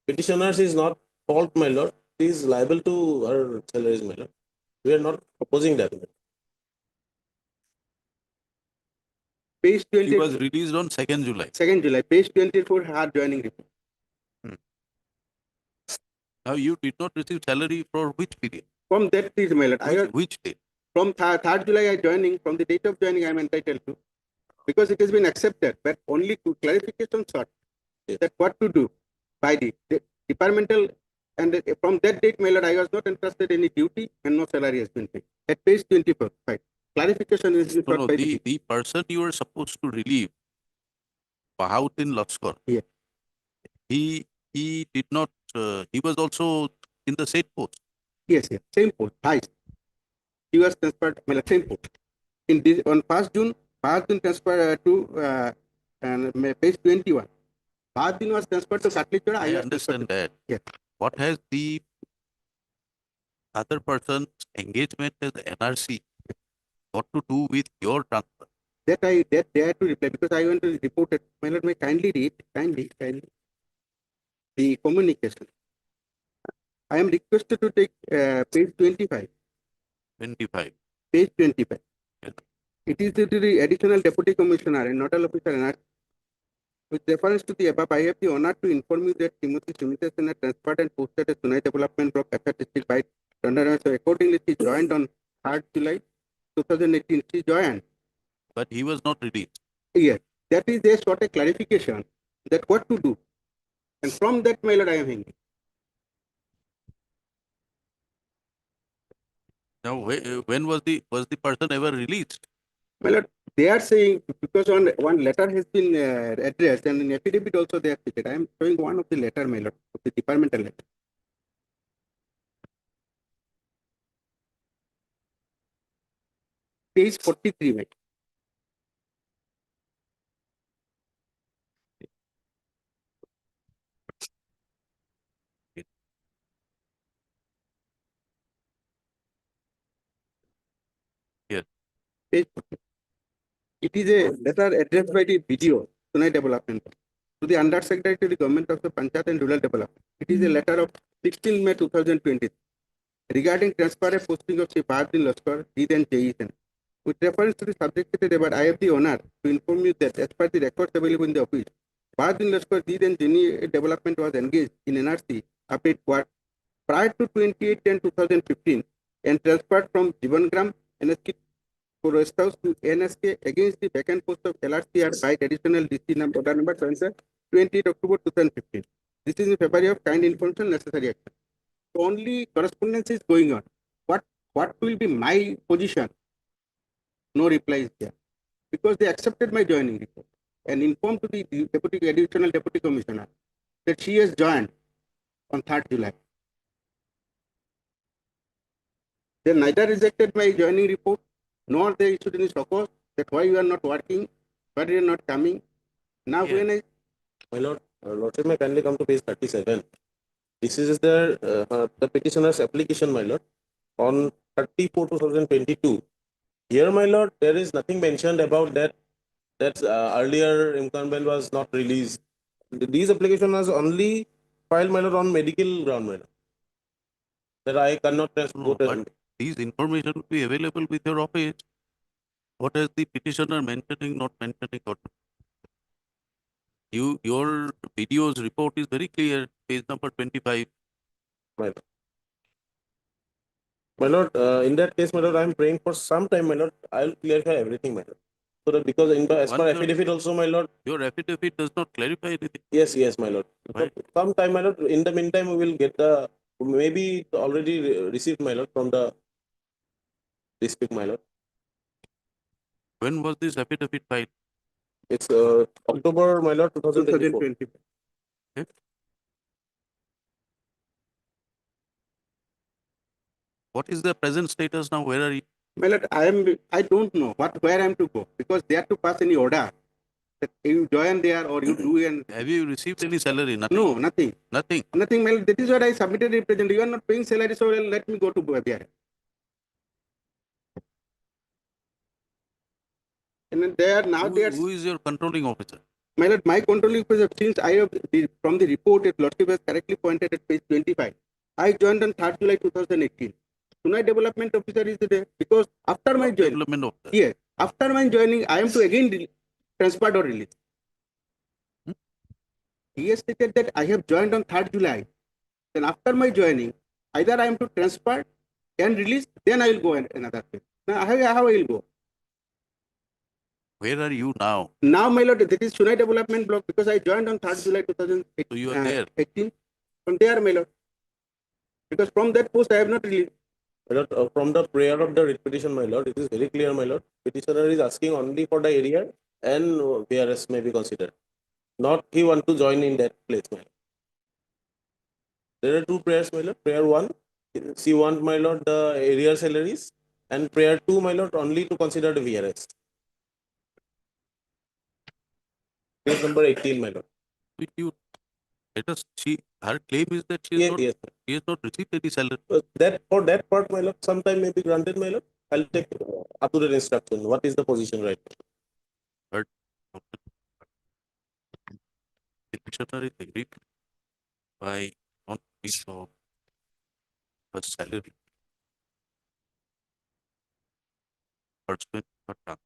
petitioners is not fault, my lord, she is liable to her salaries, my lord. We are not opposing that. Page 20. He was released on 2nd July. 2nd July, page 24, her joining report. Now you did not receive salary for which period? From that is, my lord. Which date? From 3rd July I joining, from the date of joining I am entitled to. because it has been accepted, but only to clarification sought that what to do by the departmental, and from that date, my lord, I was not interested in any duty and no salary has been paid. At page 24, right? Clarification is No, sought no, by the person you were supposed to relieve, Bahauddin Laskar. Yeah. He did not, he was also in the same post. Yes, yes, same post, vice. He was transferred, my lord, same post. In this, on 1st June, Bahauddin transferred page 21. Bahauddin was transferred to Katlichora. I was understand that. Yes. What has the other person's engagement as NRC got to do with your transfer? That I dare to reply because I want to report it. My lord, may kindly read, kindly the communication. I am requested to take page 25. 25. Page 25. It is to the additional deputy commissioner and nodal officer NRC. With reference to the above, I have the honor to inform you that Timothy Sumita Sena transferred and posted as Sunai Development Block FR District by Thunder. So accordingly, she joined on 3rd July 2018. She joined. But he was not released. Yes, that is a sort of clarification that what to do. And from that, my lord, I am hanging. Now, when was the person ever released? My lord, they are saying because one letter has been addressed and in affidavit also they are stated. I am showing one of the letter, my lord, of the departmental letter. Page 43, my. Yes. Page 40. It is a letter addressed by the BDO, Sunai Development, to the Undersecretary to the Government of the Panchayat and Rural Development. It is a letter of 16 May 2020 regarding transfer and posting of Sri Bahauddin Laskar, Deed and JESN. With reference to the subject stated above, I have the honor to inform you that as per the records available in the office, Bahauddin Laskar, Deed and JESN development was engaged in NRC update prior to 28/10/2015 and transferred from Jivangram NSK for rest house to NSK against the vacant post of LRCR by additional DC number order number 28 October 2015. This is in February of kind information necessary action. So only correspondence is going on. What will be my position? No reply is there. Because they accepted my joining report and informed to the additional deputy commissioner that she has joined on 3rd July. They neither rejected my joining report nor they issued any shock that why you are not working, why you are not coming. Now when I... My lord, lordship may kindly come to page 37. This is the petitioner's application, my lord, on 30/4/2022. Here, my lord, there is nothing mentioned about that earlier incumbent was not released. These application was only filed, my lord, on medical ground, my lord. That I cannot No, but these information will be available with your office. What is the petitioner mentioning, not mentioning? Your video's report is very clear, page number 25. My lord, in that case, my lord, I am praying for some time, my lord. I will clarify everything, my lord. So that because as per affidavit also, my lord. Your affidavit does not clarify anything. Yes, my lord. Right. Some time, my lord. In the meantime, we will get maybe already received, my lord, from the district, my lord. When was this affidavit filed? It's October, my lord, 2024. Okay. What is the present status now? Where are you? My lord, I don't know where I am to go because they have to pass any order that you join there or you do and... Have you received any salary? Nothing. No, nothing. Nothing. Nothing, my lord. That is what I submitted representative. You are not paying salary, so let me go to there. And Who is your controlling officer? My lord, my controlling officer, since I have from the report, it lordship has correctly pointed at page 25. I joined on 3rd July 2018. Sunai development officer is there because after my joining. Development officer. Yes, after my joining, I am to again transferred or released. He has stated that I have joined on 3rd July. Then after my joining, either I am to transfer and release, then I will go another place. Now how I will go? Where are you now? Now, my lord, that is Shunai Development Block because I joined on 3rd July So you are there. 2018. From there, my lord. Because from that post, I have not released. My lord, from the prayer of the writ petition, my lord, it is very clear, my lord. Petitioner is asking only for the area and VRS may be considered. Not he want to join in that place, my lord. There are two prayers, my lord. Prayer 1, she want, my lord, the area salaries, and prayer 2, my lord, only to consider the VRS. Page number 18, my lord. With you, let us see. Her claim is that she has not received any salary. That for that part, my lord, sometime may be granted, my lord. I'll take up to the instruction. What is the position right now? But petitioner is agreed by not piece of her salary. Pursuant to her term.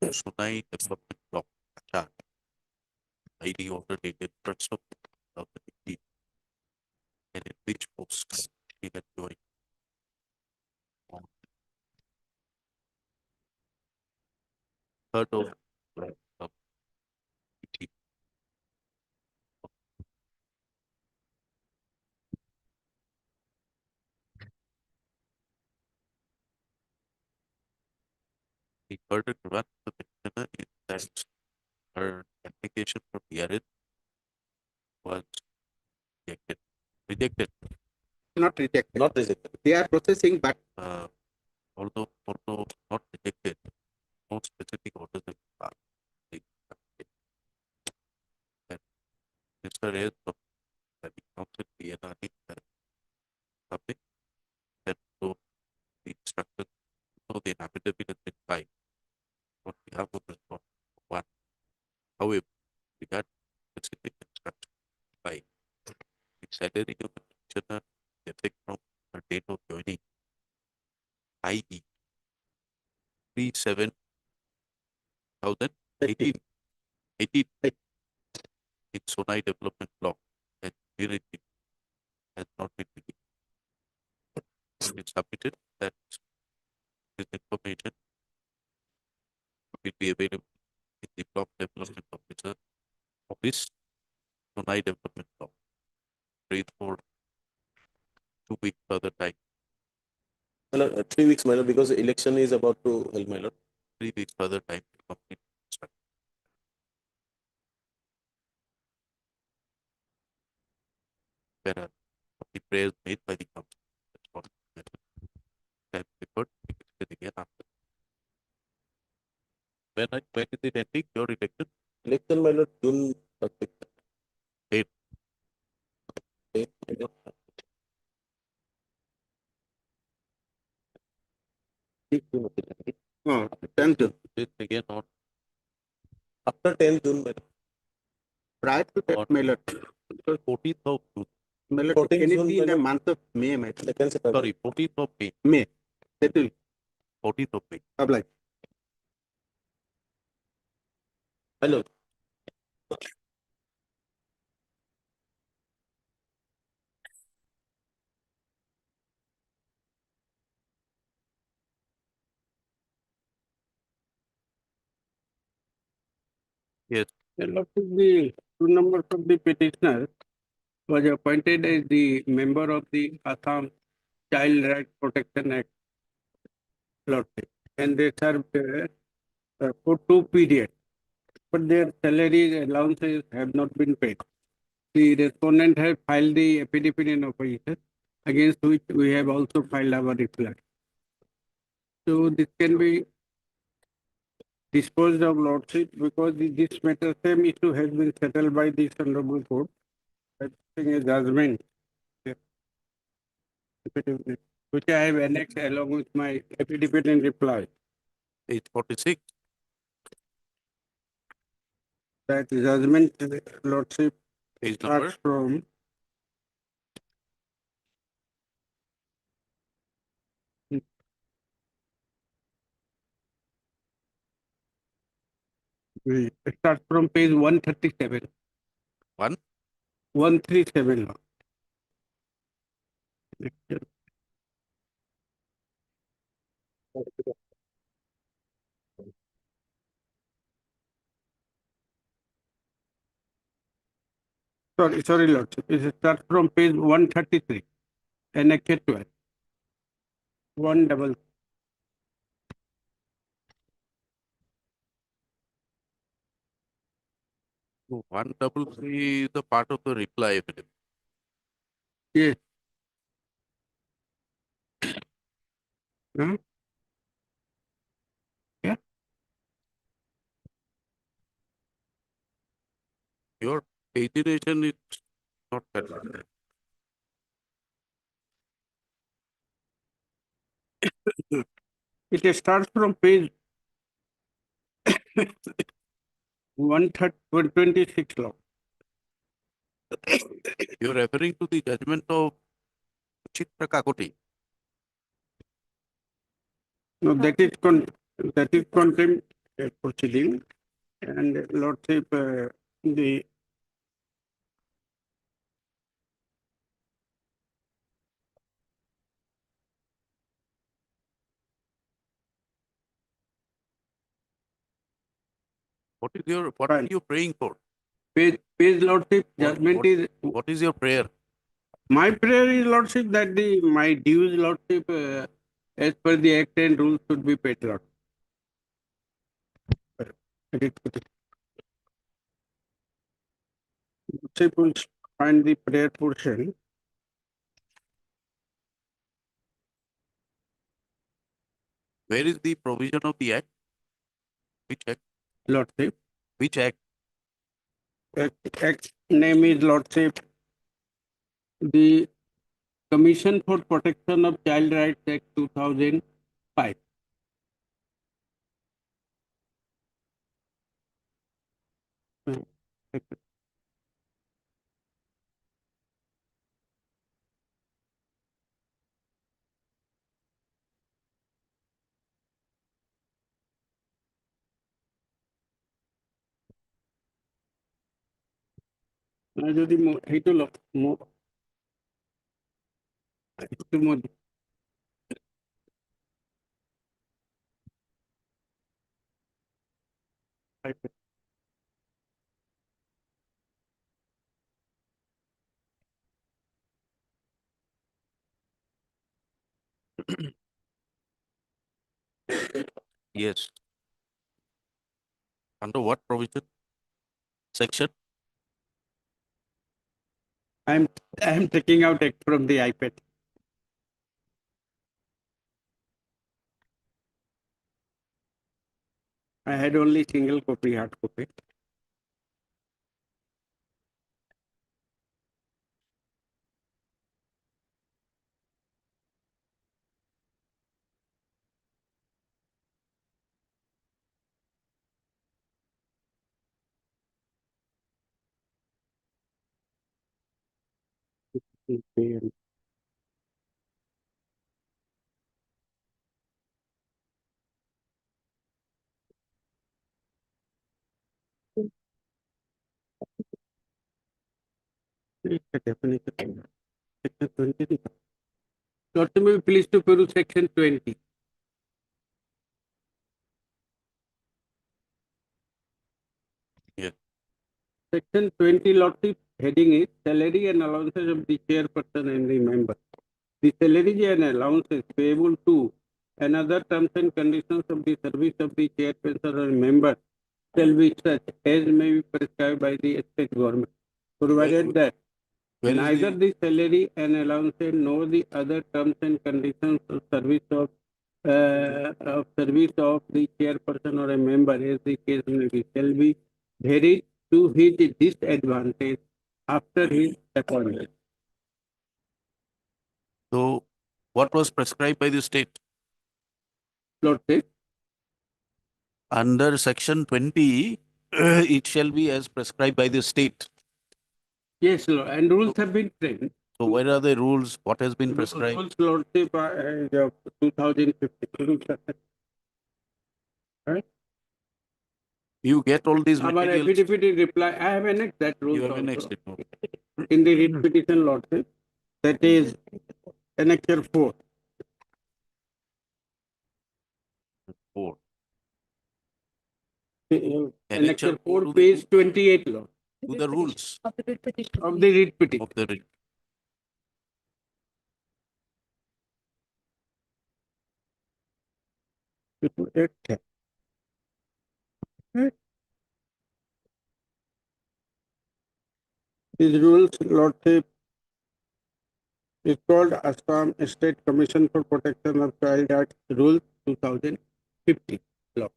Sunai Development Block, Achar. ID order dated 1st of 2018. And in which post she had joined. On 3rd of 18. The further grant the petitioner is that her application for PRS was rejected. Rejected. Not rejected. Not rejected. They are processing, but Although not rejected, no specific orders have been passed. And Mr. S. of the council PNRD has submit and so the instruction, so the affidavit has been filed on behalf of the one. However, regard specific instruction by the salary of the petitioner effect from her date of joining, i.e. 3/7/2018 in Sonai Development Block and Niriti has not been released. It's submitted that this information will be available in the Block Development Officer Office, Sonai Development Block. Wait for 2 weeks further time. My lord, 3 weeks, my lord, because the election is about to held, my lord. 3 weeks further time to complete instruction. There are the prayers made by the council. That's what time preferred again after. When is it ending your election? Election, my lord, June 30th. Date. Date, my lord. Oh, 10th June. Date again on After 10th June, my lord. Prior to that, my lord. 14th of June. My lord, 14th can it June, be in my the lord. month of May, my lord? Second Saturday. Sorry, 14th of May. May. That will 14th of May. apply. My lord. Yes. The lot of the two numbers of the petitioner was appointed as the member of the Assam Child Rights Protection Act. Lordship. And they served for 2 periods, but their salaries allowances have not been paid. The respondent has filed the affidavit in opposition, against which we have also filed our reply. So this can be disposed of, Lordship, because this matter, same issue has been settled by this honorable court. I think a judgment, affidavit, which I have annexed along with my affidavit in reply. Page 46. That judgment, Lordship, Page number. starts from it starts from page 137. 137. Sorry, Lordship. It starts from page 133, Annexure 12. 1 So 133 is the part of the reply affidavit. Yes. Huh? Yeah. Your pagination is not that. It starts from page 126, Lord. You're referring to the judgment of Chitra Kakoti. No, that is contempt proceeding, and Lordship, the What are you praying for? page Lordship judgment is. What is your prayer? My prayer is, Lordship, that my dues, Lordship, as per the Act and rules, should be paid, Lord. Lordship will find the prayer portion. Where is the provision of the act? Which act? Lordship. Which act? Act name is, Lordship, the Commission for Protection of Child Rights Act 2005. যদি সেইটো লওক সেইটো মই Yes. Under what provision? Section? I am taking out act from the iPad. I had only single copy, hard copy. Definitely. Section 20. Lord, may we please to peruse section 20. Yes. Section 20, Lordship, heading is salary and allowances of the chairperson and the member. The salary and allowances payable to and other terms and conditions of the service of the chairperson or member shall be such as may be prescribed by the state government, provided that Where is neither the salary and allowances nor the other terms and conditions of service of the chairperson or a member, as the case may be, shall be varied to his disadvantage after his appointment. So what was prescribed by the state? Lordship. Under section 20, it shall be as prescribed by the state. Yes, Lord, and rules have been framed. So where are the rules? What has been prescribed? Rules, Lordship, 2015. Right? You get all these Our materials. affidavit is reply. I have annexed that rule. You have annexed it. Okay. In the writ petition, Lordship, that is annexure 4. 4. Annexure four 4, to the- page 28, Lord, To the rules of the writ petition. of the writ. These rules, Lordship, is called Assam State Commission for Protection of Child Act Rule 2050. Law.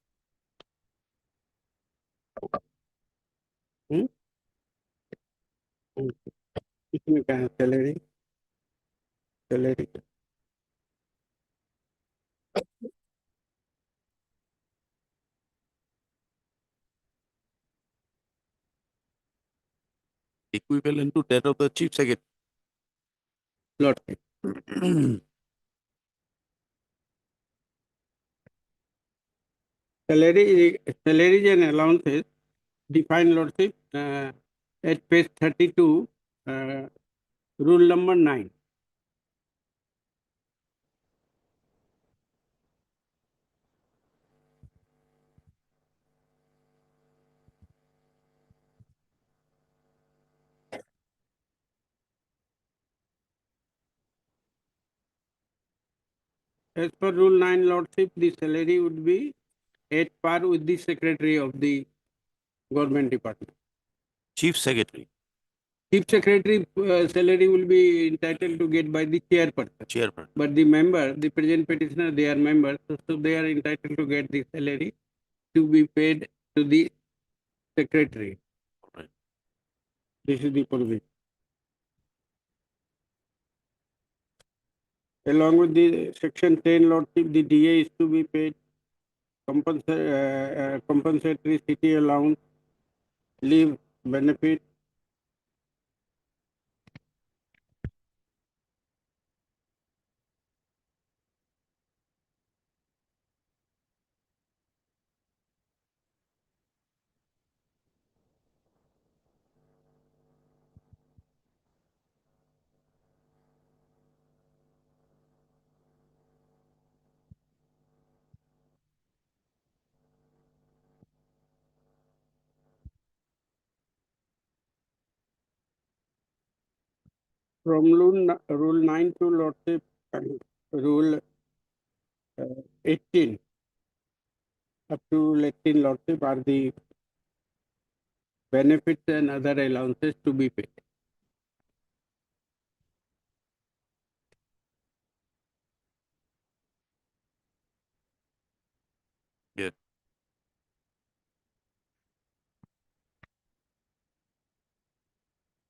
इसमें क्या है salary salary Equivalent to that of the chief secretary. Lordship. Salaries and allowances defined, Lordship, at page 32, rule number 9. As per rule 9, Lordship, the salary would be at par with the secretary of the government department. Chief secretary. Chief secretary salary will be entitled to get by the chairperson. But the member, the present petitioner, they are members, so they are entitled to get the salary to be paid to the secretary. Right. This is the provision. Along with the section 10, Lordship, the DA is to be paid compensatory city allowance, leave benefit, from rule 9 to Lordship, rule 18 up to rule 18, Lordship, are the benefits and other allowances to be paid. Yeah.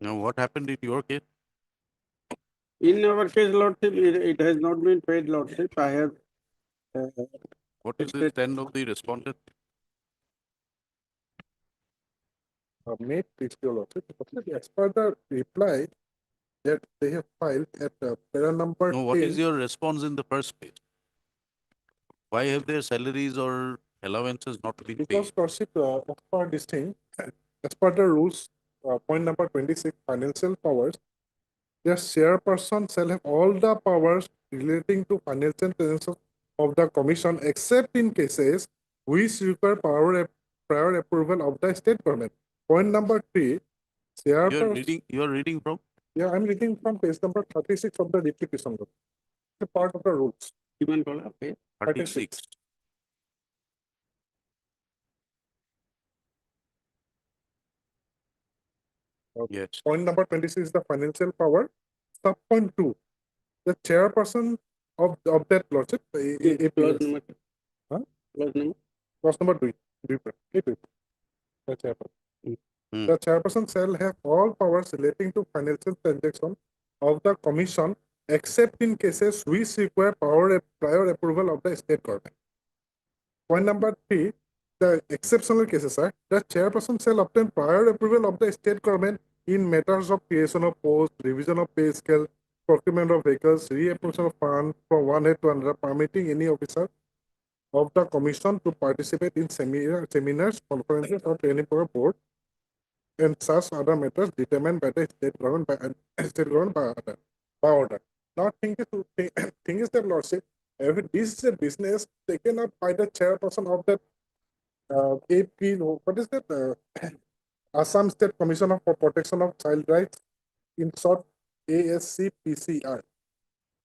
Now, what happened in your case? In our case, Lordship, it has not been paid, Lordship. I have. What is the stand of the respondent? May please, your lordship, as per the reply that they have filed at para number No, what 10. is your response in the first place? Why have their salaries or allowances not been Because, paid? lordship, as per this thing, as per the rules, point number 26, financial powers, the chairperson shall have all the powers relating to financial transactions of the commission except in cases which require prior approval of the state government. Point number 3, chairperson. You are reading from? Yeah, I'm reading from page number 36 of the deputation. It's a part of the rules. Even okay. 36. Yes. Point number 26 is the financial power. Sub point 2, the chairperson of that lordship. Clause number. Huh? Clause number. Clause number 2. The chairperson. The chairperson shall have all powers relating to financial transactions of the commission except in cases which require prior approval of the state government. Point number 3, the exceptional cases are the chairperson shall obtain prior approval of the state government in matters of creation of posts, revision of pay scale, procurement of vehicles, reappropriation of funds from one head to another, permitting any officer of the commission to participate in seminars, conferences, or training program board, and such other matters determined by the state government by order. Now, thing is that lordship, this is a business taken up by the chairperson of that AP, what is that? Assam State Commissioner for Protection of Child Rights, in short, ASCPCR.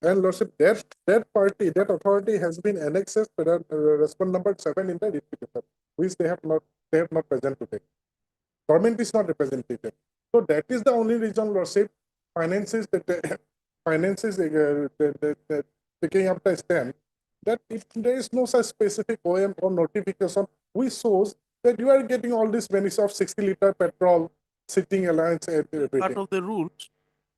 And Lordship, that party, that authority has been annexed as respond number 7 in the writ petition, which they have not present today. Government is not represented. So that is the only reason, Lordship, finances taking up the stand that if there is no such specific OM or notification, which shows that you are getting all these benefits of 60-liter petrol, sitting allowance, and Part everything. of the rules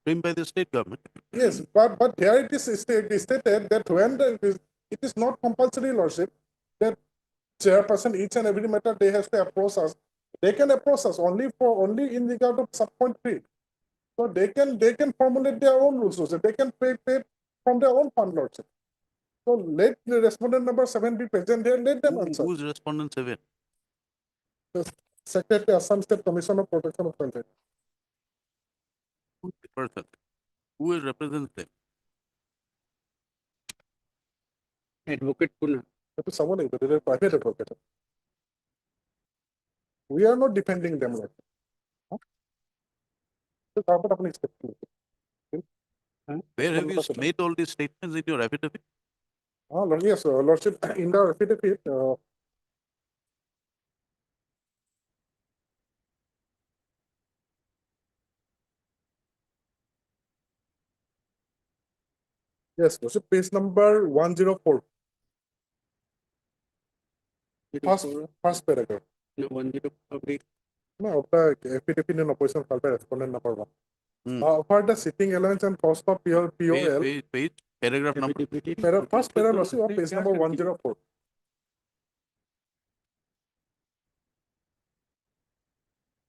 framed by the state government. Yes, but here it is stated that when it is not compulsory, Lordship, that chairperson each and every matter they have to approach us. They can approach us only in regard of subpoint 3. So they can formulate their own rules. So they can pay from their own fund, Lordship. So let the respondent number 7 be present here. Let them answer. Who is respondent 7? The Secretary, Assam State Commission of Protection of Child Rights. Who is the person? Who will represent them? Advocate Puna. That is someone, it is a private advocate. We are not defending them, Lord. So, corporate अपनी step लीजिए. Where have you made all these statements in your affidavit? Lord, yes, Lordship, in the affidavit, yes, Lordship, page number 104. First paragraph. No, 103. No, of the affidavit in opposition filed by respondent number 1. For the sitting allowance and cost of POL. Page, paragraph number. First paragraph, of page number 104.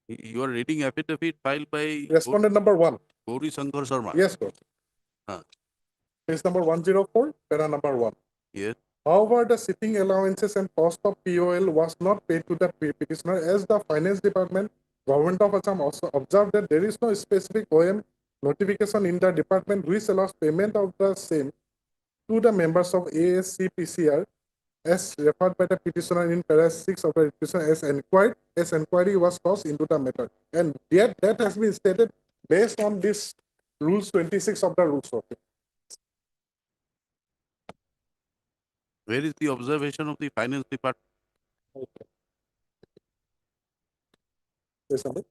You are reading affidavit filed by Respondent number 1. Gauri Shankar Sharma. Yes, Lord. Page number 104, para number 1. Yes. However, the sitting allowances and cost of POL was not paid to the petitioner, as the Finance Department, Government of Assam also observed that there is no specific OM notification in the department which allows payment of the same to the members of ASCPCR, as referred by the petitioner in paragraph 6 of the petition as inquiry was caused into the matter. And that has been stated based on this rules 26 of the rules of it. Where is the observation of the finance department? Okay. Yes, Amit.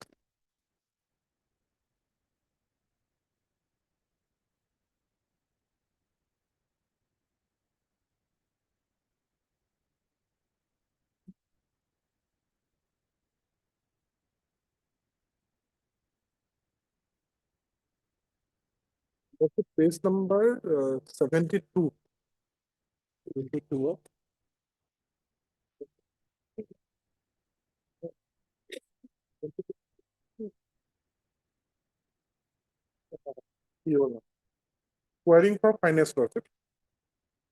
Okay, page number 72. 72. Querying for finance project.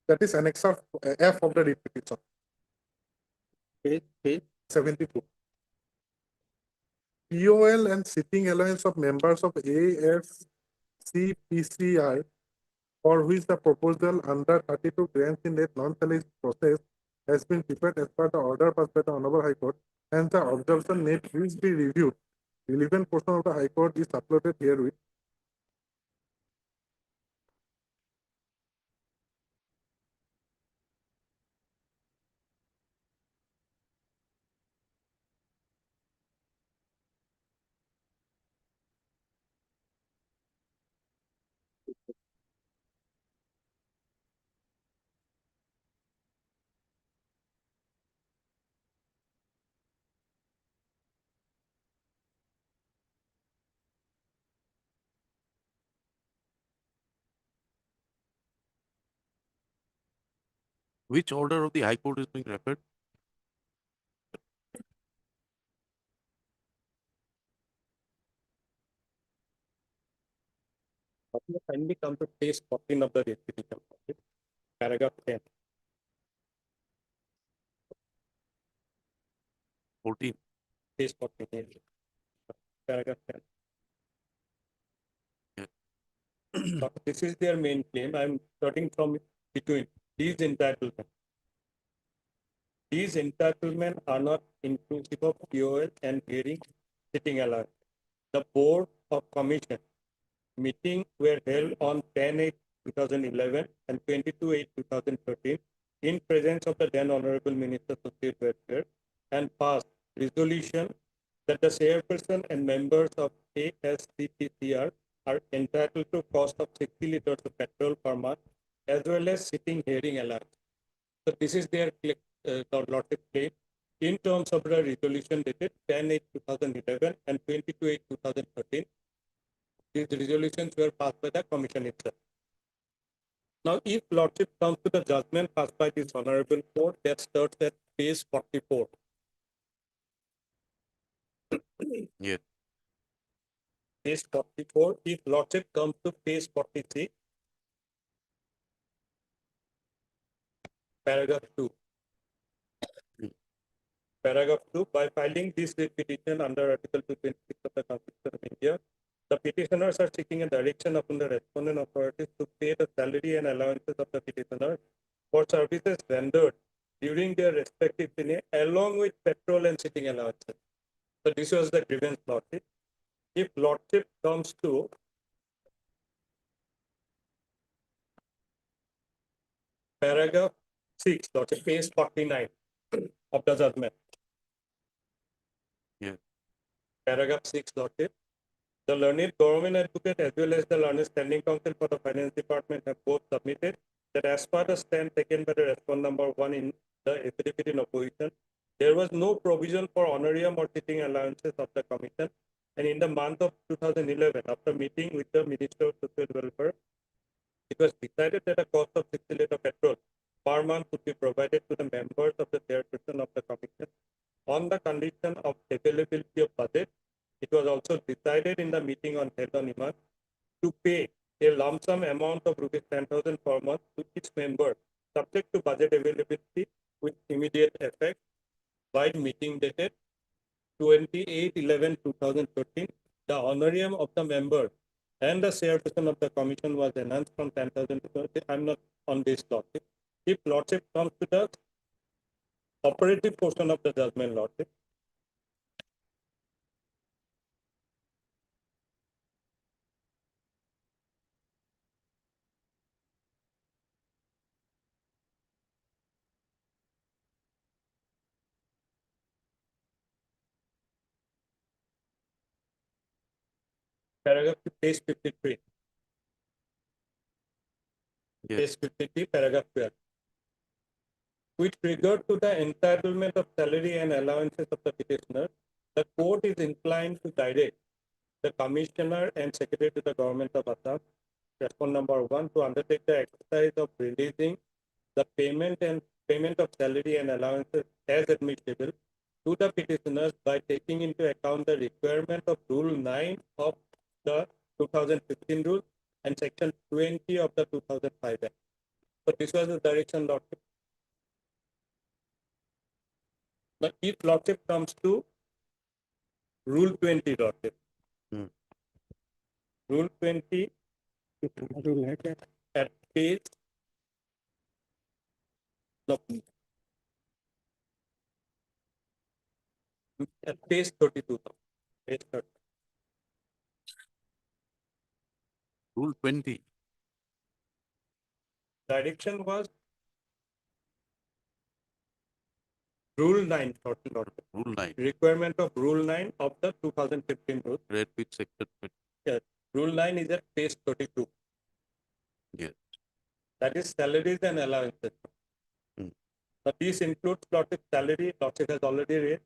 That is annex of F of the petition. Page 72. POL and sitting allowance of members of ASCPCI, for which the proposal under 32 grants in a non-challenge process has been prepared as per the order passed by the Honorable High Court, and the observation made will be reviewed. Relevant portion of the High Court is uploaded herewith. Which order of the High Court is being referred? Kindly come to page 14 of the petition, paragraph 10. 14. Page 14, paragraph 10. So this is their main claim. I'm starting from between. These entitlements. These entitlements are not inclusive of POL and hearing sitting allowance. The Board of Commission meeting were held on 10/8/2011 and 22/8/2013 in presence of the then Honorable Minister of State Welfare and passed resolution that the chairperson and members of ASCPCR are entitled to cost of 60 liters of petrol per month as well as sitting hearing allowance. So this is their lordship claim in terms of the resolution dated 10/8/2011 and 22/8/2013. These resolutions were passed by the commission itself. Now, if lordship comes to the judgment passed by this honorable court, that starts at page 44. Yes. Page 44. If lordship comes to page 43, paragraph 2. Paragraph 2. By filing this petition under Article 226 of the Constitution of India, the petitioners are seeking a direction upon the respondent authorities to pay the salary and allowances of the petitioner for services rendered during their respective tenure, along with petrol and sitting allowances. So this was the grievance lordship. If lordship comes to paragraph 6, lordship, page 49 of the judgment. Yeah. Paragraph 6, lordship. The learned government advocate as well as the learned standing counsel for the finance department have both submitted that as per the stand taken by the respondent number 1 in the affidavit in opposition, there was no provision for honorarium or sitting allowances of the commission. And in the month of 2011, after meeting with the Minister of Social Welfare, it was decided that a cost of 60 liters of petrol per month would be provided to the members of the chairperson of the commission on the condition of availability of budget. It was also decided in the meeting on held on Iman to pay a lump sum amount of rupees 10,000 per month to each member, subject to budget availability with immediate effect by meeting dated 28/11/2013. The honorarium of the member and the chairperson of the commission was enhanced from 10,000 to 20. I'm not on this lordship. If lordship comes to the operative portion of the judgment, lordship, paragraph page 53. Yes. Page 53, paragraph 12. With regard to the entitlement of salary and allowances of the petitioner, the court is inclined to direct the commissioner and secretary to the government of Assam, respondent number 1, to undertake the exercise of releasing the payment of salary and allowances as admissible to the petitioners by taking into account the requirement of Rule 9 of the 2015 rule and Section 20 of the 2005 Act. So this was the direction, lordship. But if lordship comes to Rule 20, lordship, Rule 20 at page at page 32. Page 30. Rule 20. Direction was Rule 9, lordship. Rule 9. Requirement of Rule 9 of the 2015 rule. Read with section 20. Yes. Rule 9 is at page 32. Yes. That is salaries and allowances. But this includes lordship salary, lordship has already read,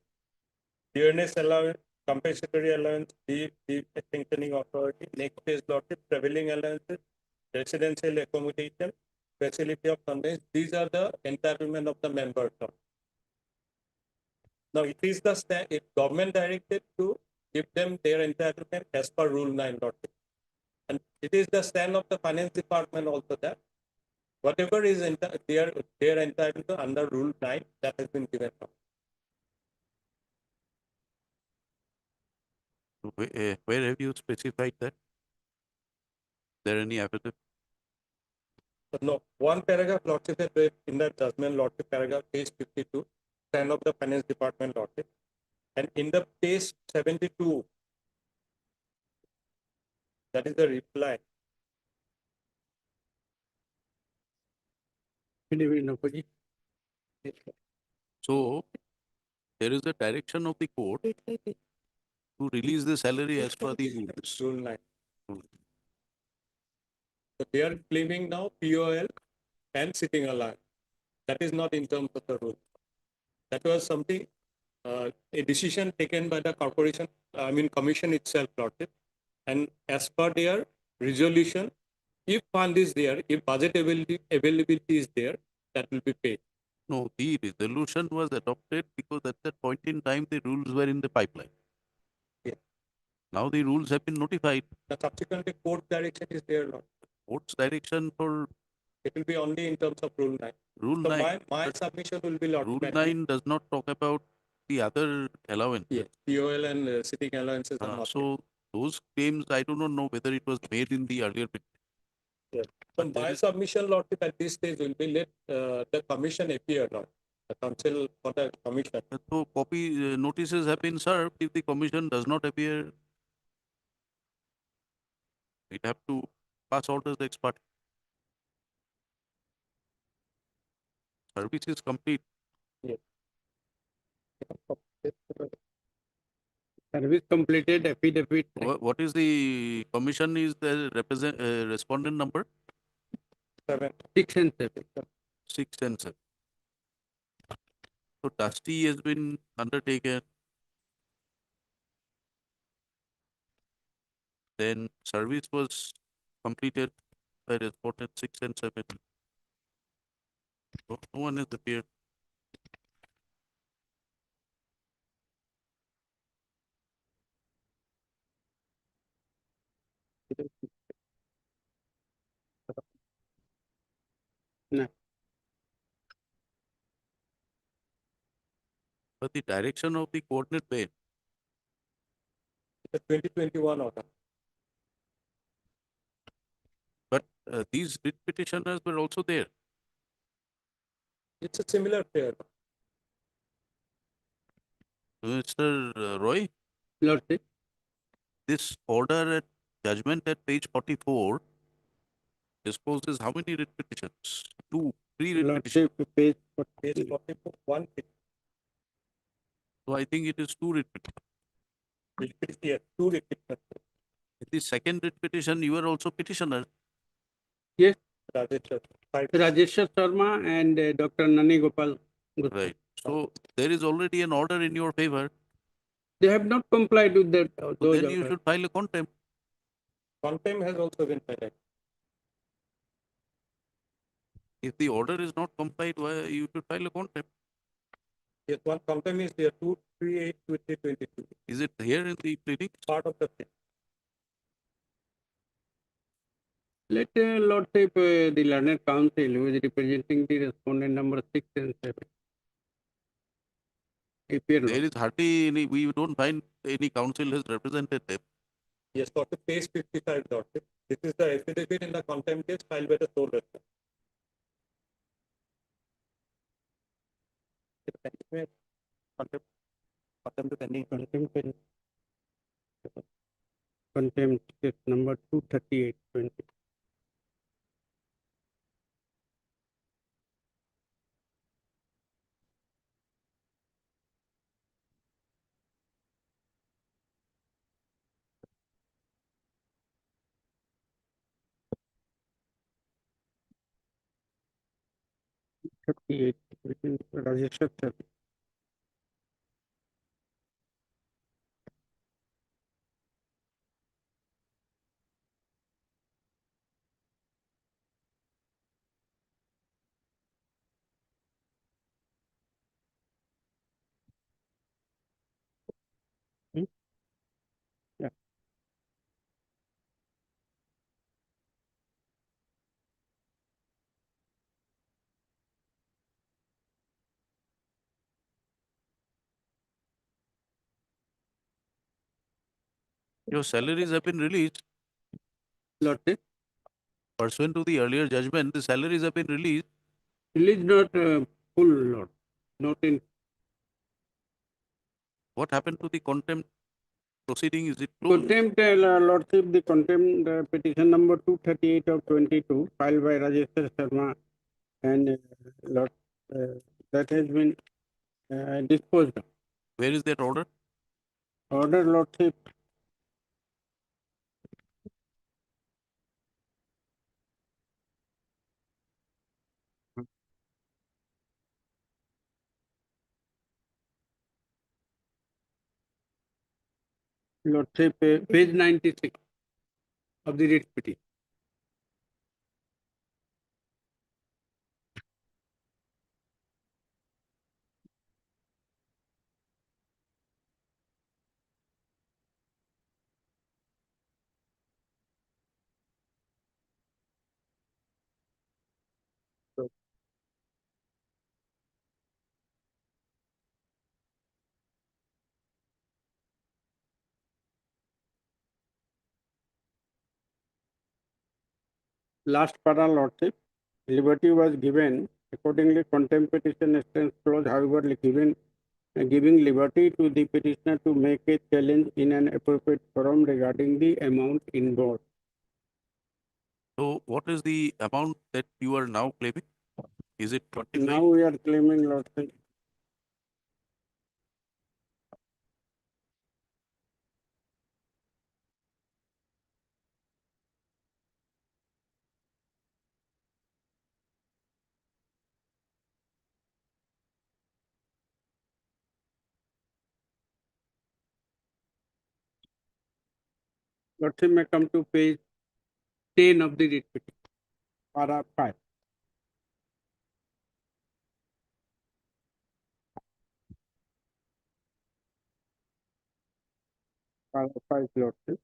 dearness allowance, compensatory allowance, the sanctioning authority, next phase lordship, traveling allowances, residential accommodation, facility of conveyance. These are the entitlement of the members. Now it is the if government directed to give them their entitlement as per Rule 9, lordship. And it is the stand of the finance department also that whatever is they are entitled to under Rule 9, that has been given. Where have you specified that? Is there any affidavit? No, one paragraph, Lordship, has read in the judgment, Lordship, paragraph page 52, stand of the Finance Department, Lordship. And in the page 72, that is the reply. So there is a direction of the court to release the salary as per the rules. Rule 9. So they are claiming now POL and sitting allowance. That is not in terms of the rule. That was something, a decision taken by the corporation, commission itself, Lordship. And as per their resolution, if fund is there, if budget availability is there, that will be paid. No, the resolution was adopted because at that point in time the rules were in the pipeline. Yeah. Now the rules have been notified. The subsequently court direction is there, Lord. Court's direction for It will be only in terms of Rule 9. Rule So 9. my but submission will be, Lord. Rule 9 does not talk about the other allowance. Yes, POL and sitting allowances are not. So those claims, I do not know whether it was made in the earlier petition. Yes. So my submission, Lordship, at this stage will be let the commission appear, Lord. The council for the commission. So copy notices have been served. If the commission does not appear, it have to pass orders ex parte. Service is complete. Yes. Service completed, affidavit. What is the commission is the respondent number? 7. 6 and 7. 6 and 7. So Dusty has been undertaken. Then service was completed by respondent 6 and 7. So no one has appeared. No. But the direction of the coordinate way, The 2021 order. but these writ petitioners were also there. It's a similar pair. Mr. Roy, Lordship. this order at judgment at page 44 discloses how many writ petitions? 2, 3 writ petitions. Lordship, page Page 44, 1. So I think it is 2 writ petitions. Yes, 2 petitions. In the second writ petition, you are also petitioner. Yes. Rajesh Sharma and Dr. Nani Gopal. Right. So there is already an order in your favor. They have not complied with that. So Those then you orders. should file a contempt. Contempt has also been filed. If the order is not complied, why you should file a contempt? Yes, one contempt is there, 238/2022. Is it here in the pleading? Part of the thing. Let Lordship, the learned counsel who is representing the respondent number 6 and 7. Appear. There is hardly any, we don't find any counsel has represented them. Yes, Dr. Page 55, Dr. This is the affidavit in the contempt case filed by the sole respondent. Contempt case number 238/20. Rajesh Sir. Yeah. Your salaries have been released. Lordship. pursuant to the earlier judgment, the salaries have been released. Release not full lot, not in What happened to the contempt proceeding? Is it closed? contempt, Lordship, the contempt petition number 238 of 22 filed by Rajeshwar Sharma and Lord, that has been disposed of. Where is that order? Order, Lordship. Lordship, page 96 of the writ petition. Last para, Lordship. Liberty was given. Accordingly, contempt petition stands closed, however, giving liberty to the petitioner to make a challenge in an appropriate forum regarding the amount involved. So what is the amount that you are now claiming? Is it 25? Now we are claiming, Lordship, Lordship may come to page 10 of the writ petition, para 5. Para 5, Lordship.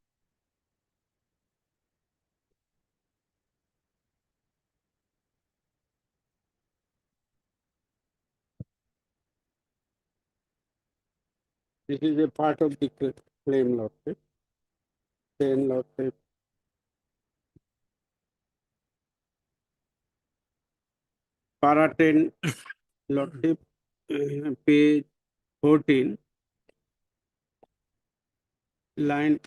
This is a part of the claim, Lordship. 10, Lordship. Para 10, Lordship, page 14, line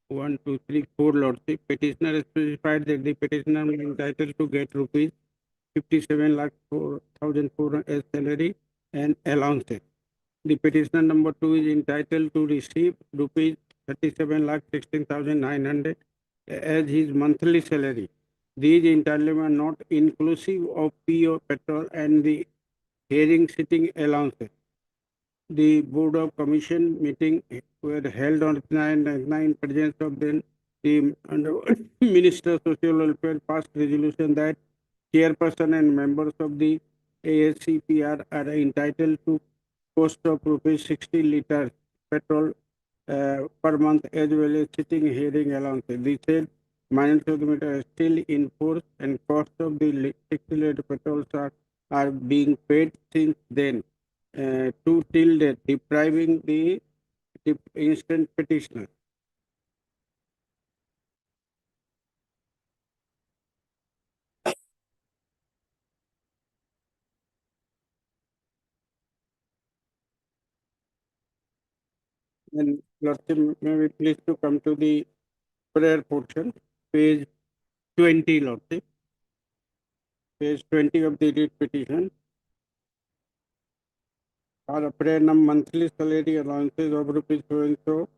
1, 2, 3, 4, Lordship. Petitioner specified that the petitioner is entitled to get rupees 57,04,000 as salary and allowances. The petitioner number 2 is entitled to receive rupees 37,16,900 as his monthly salary. These entitlements are not inclusive of PO petrol and the hearing sitting allowances. The Board of Commission meeting were held on 9 presence of the Minister of Social Welfare passed resolution that chairperson and members of the ASCPR are entitled to cost of rupees 60 liters petrol per month as well as sitting hearing allowances. The said -meter are still in force and cost of the 60 liter petrols are being paid since then to till date, depriving the instant petitioner. And Lordship, may we please to come to the prayer portion, page 20, Lordship. Page 20 of the writ petition. Or a prayer monthly salary allowances of rupees so and so.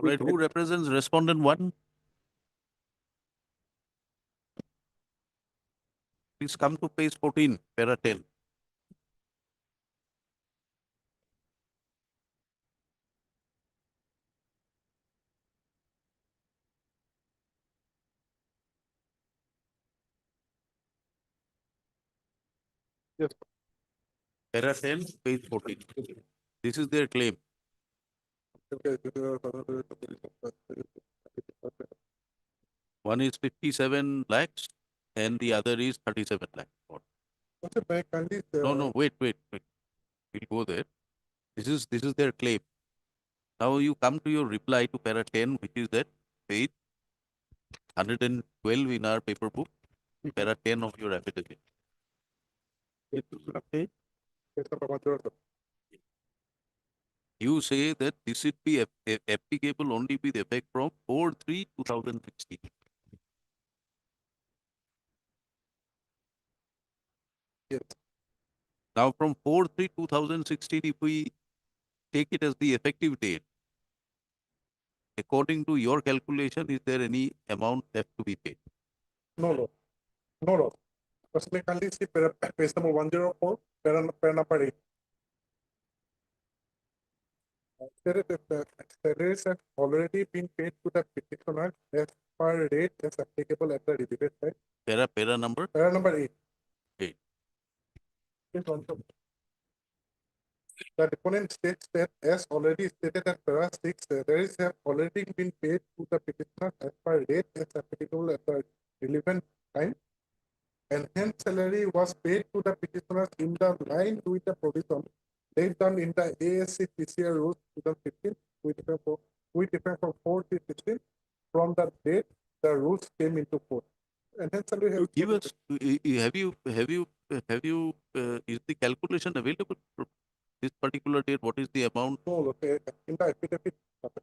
Right, who represents respondent 1? Please come to page 14, para 10. Yes. Para 10, page 14. This is their claim. One is 57 lakhs and the other is 37 lakhs. No, wait. We'll go there. This is their claim. Now you come to your reply to para 10, which is that page 112 in our paper book. para 10 of your affidavit. Page number 107. You say that this should be applicable only with effect from 4/3/2016. Yes. Now from 4/3/2016, if we take it as the effective date, according to your calculation, is there any amount left to be paid? No, no, no, no. First, me kindly see page number 104, para number 8. Salaries have already been paid to the petitioner as per rate as applicable at the reviewed site. Para number? Para number 8. 8. Yes, also. The deponent states that as already stated at para 6, salaries have already been paid to the petitioner as per rate as applicable at the relevant time. And hence salary was paid to the petitioners in the line with the provision laid down in the ASC PCR rules 2015 with effect from 4/3/16 from the date the rules came into force. And hence salary has Give us, is the calculation available for this particular date? What is the amount? No, okay, in the affidavit.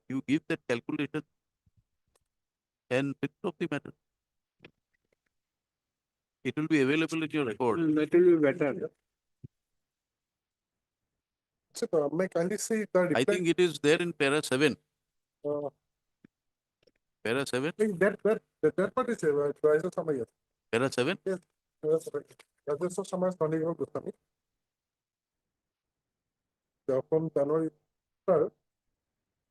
You give that calculation and fix of the matter. It will be available in your record. That will be better. So, may kindly see the reply. I think it is there in para 7. Uh, Para 7? I think that part is Rajesh Samaya. Para 7? Yes, that's right. Rajesh Samaya Sandhya Goswami. From January 3rd,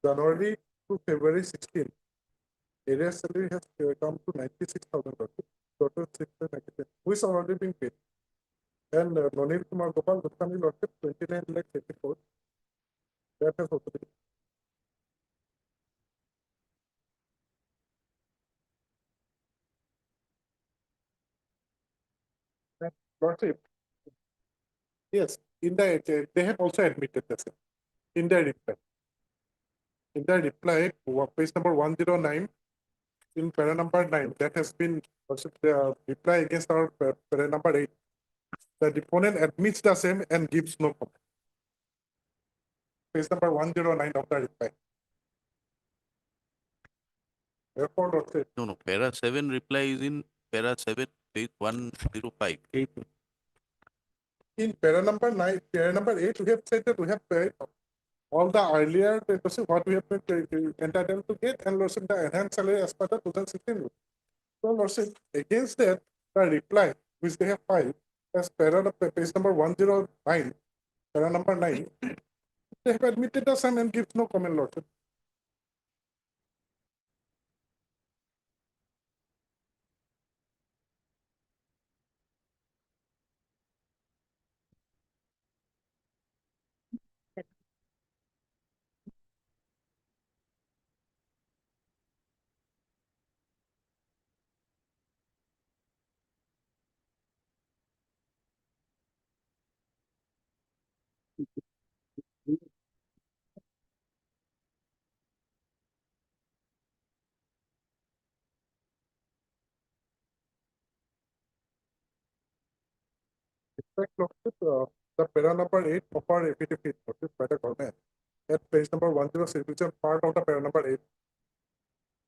January to February 16, area salary has come to 96,000 rupees, total 696, which is already being paid. And Nonil Kumar Gopal Goswami lordship 29 lakh 84. That has also been. Lordship. Yes, in the they have also admitted the same in their reply. In their reply, page number 109, in para number 9, that has been also the reply against our para number 8. The deponent admits the same and gives no comment. Page number 109 of the reply. Therefore, Lordship. No, para 7 reply is in para 7, page 105. In para number 9, para number 8, we have said that we have paid all the earlier what we have been entitled to get, and Lordship the enhanced salary as per the 2016 rule. So Lordship, against that, the reply which they have filed as page number 109, para number 9, they have admitted the same and gives no comment, Lordship. The para number 8 of our affidavit notice by the government at page number 106, which is part of the para number 8.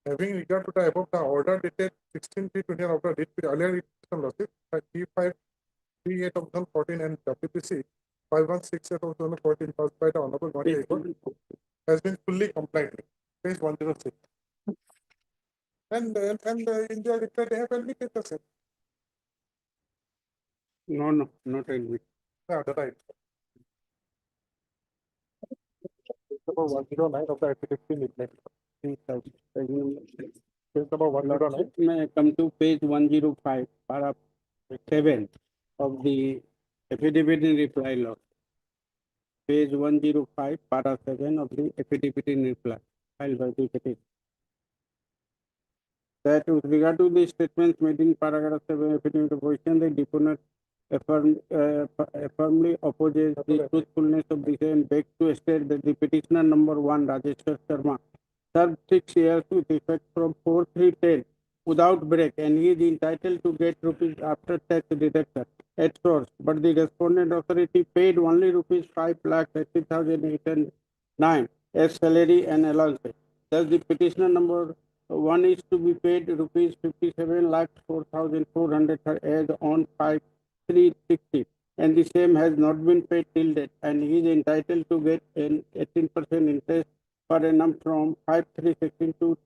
Having regard to the above, the order dated 16/3/20 of the date earlier losses by T538 of 2014 and WPC 5168 of 2014 passed by the Honorable Body High Court has been fully complied with. Page 106. And in their reply, they have admitted the same. No, not admit. Yeah, that's right. Number 109 of the affidavit midnight. Page number 109. May I come to page 105, para 7 of the affidavit in reply law. Page 105, para 7 of the affidavit in reply, filed by the petitioner. That with regard to the statements made in paragraph 7 affidavit of opposition, the deponent firmly opposes the truthfulness of the same and begs to state that the petitioner number 1, Rajeshwar Sharma, served 6 years with effect from 4/3/10 without break, and he is entitled to get rupees after tax deduction at source, but the respondent authority paid only rupees 5,30,809 as salary and allowances. Thus, the petitioner number one is to be paid rupees 57,04,400 as on 5/3/60, and the same has not been paid till date, and he is entitled to get an 18% interest per annum from 5/3/16 to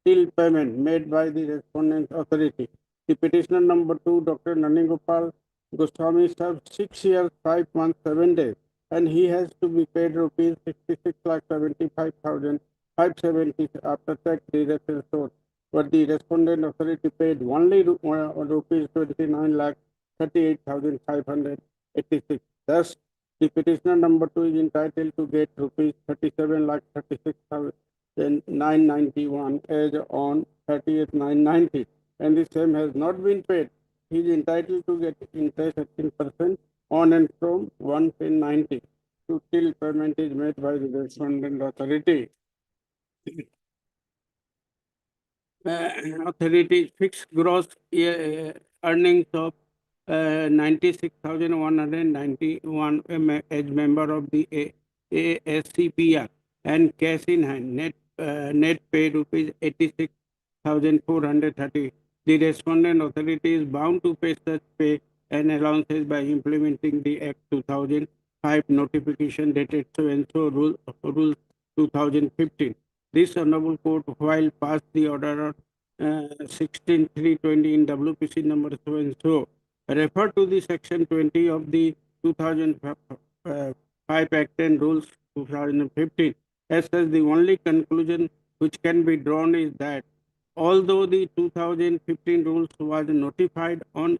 till payment made by the respondent authority. The petitioner number two, Dr. Naningopal Goswami, served 6 years, 5 months, 7 days, and he has to be paid rupees 66,75,570 after tax deduction source. But the respondent authority paid only rupees 29,38,586. Thus, the petitioner number two is entitled to get rupees 37,36,991 as on 30th/9/90, and the same has not been paid. He is entitled to get interest 18% on and from 1/10/90 to till payment is made by the respondent authority. Authority fixed gross earnings of 96,191 as member of the ASCPR, and cash in hand net pay rupees 86,430. The respondent authority is bound to pay such pay and allowances by implementing the Act 2005 notification dated so and so rule 2015. This honorable court, while passed the order 16/3/20 in WPC number so and so, refer to the section 20 of the 2005 Act and Rules 2015. As such, the only conclusion which can be drawn is that although the 2015 rules was notified on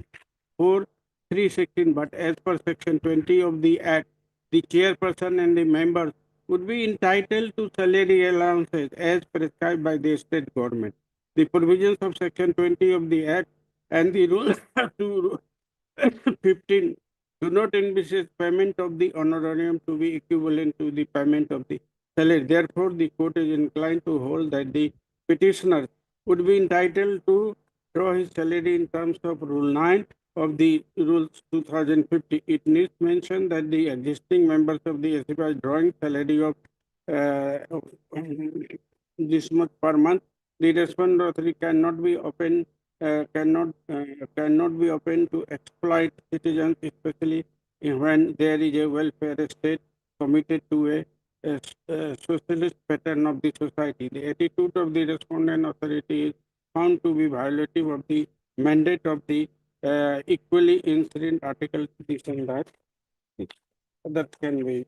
4/3/16, but as per section 20 of the Act, the chairperson and the members would be entitled to salary allowances as prescribed by the state government. The provisions of section 20 of the Act and the rule 215 do not envisage payment of the honorarium to be equivalent to the payment of the salary. Therefore, the court is inclined to hold that the petitioner would be entitled to draw his salary in terms of Rule 9 of the Rules 2050. It needs mention that the existing members of the SFI drawing salary of this much per month, the respondent authority cannot be open to exploit citizens, especially when there is a welfare state committed to a socialist pattern of the society. The attitude of the respondent authority is found to be violative of the mandate of the equally incident article this and that can be.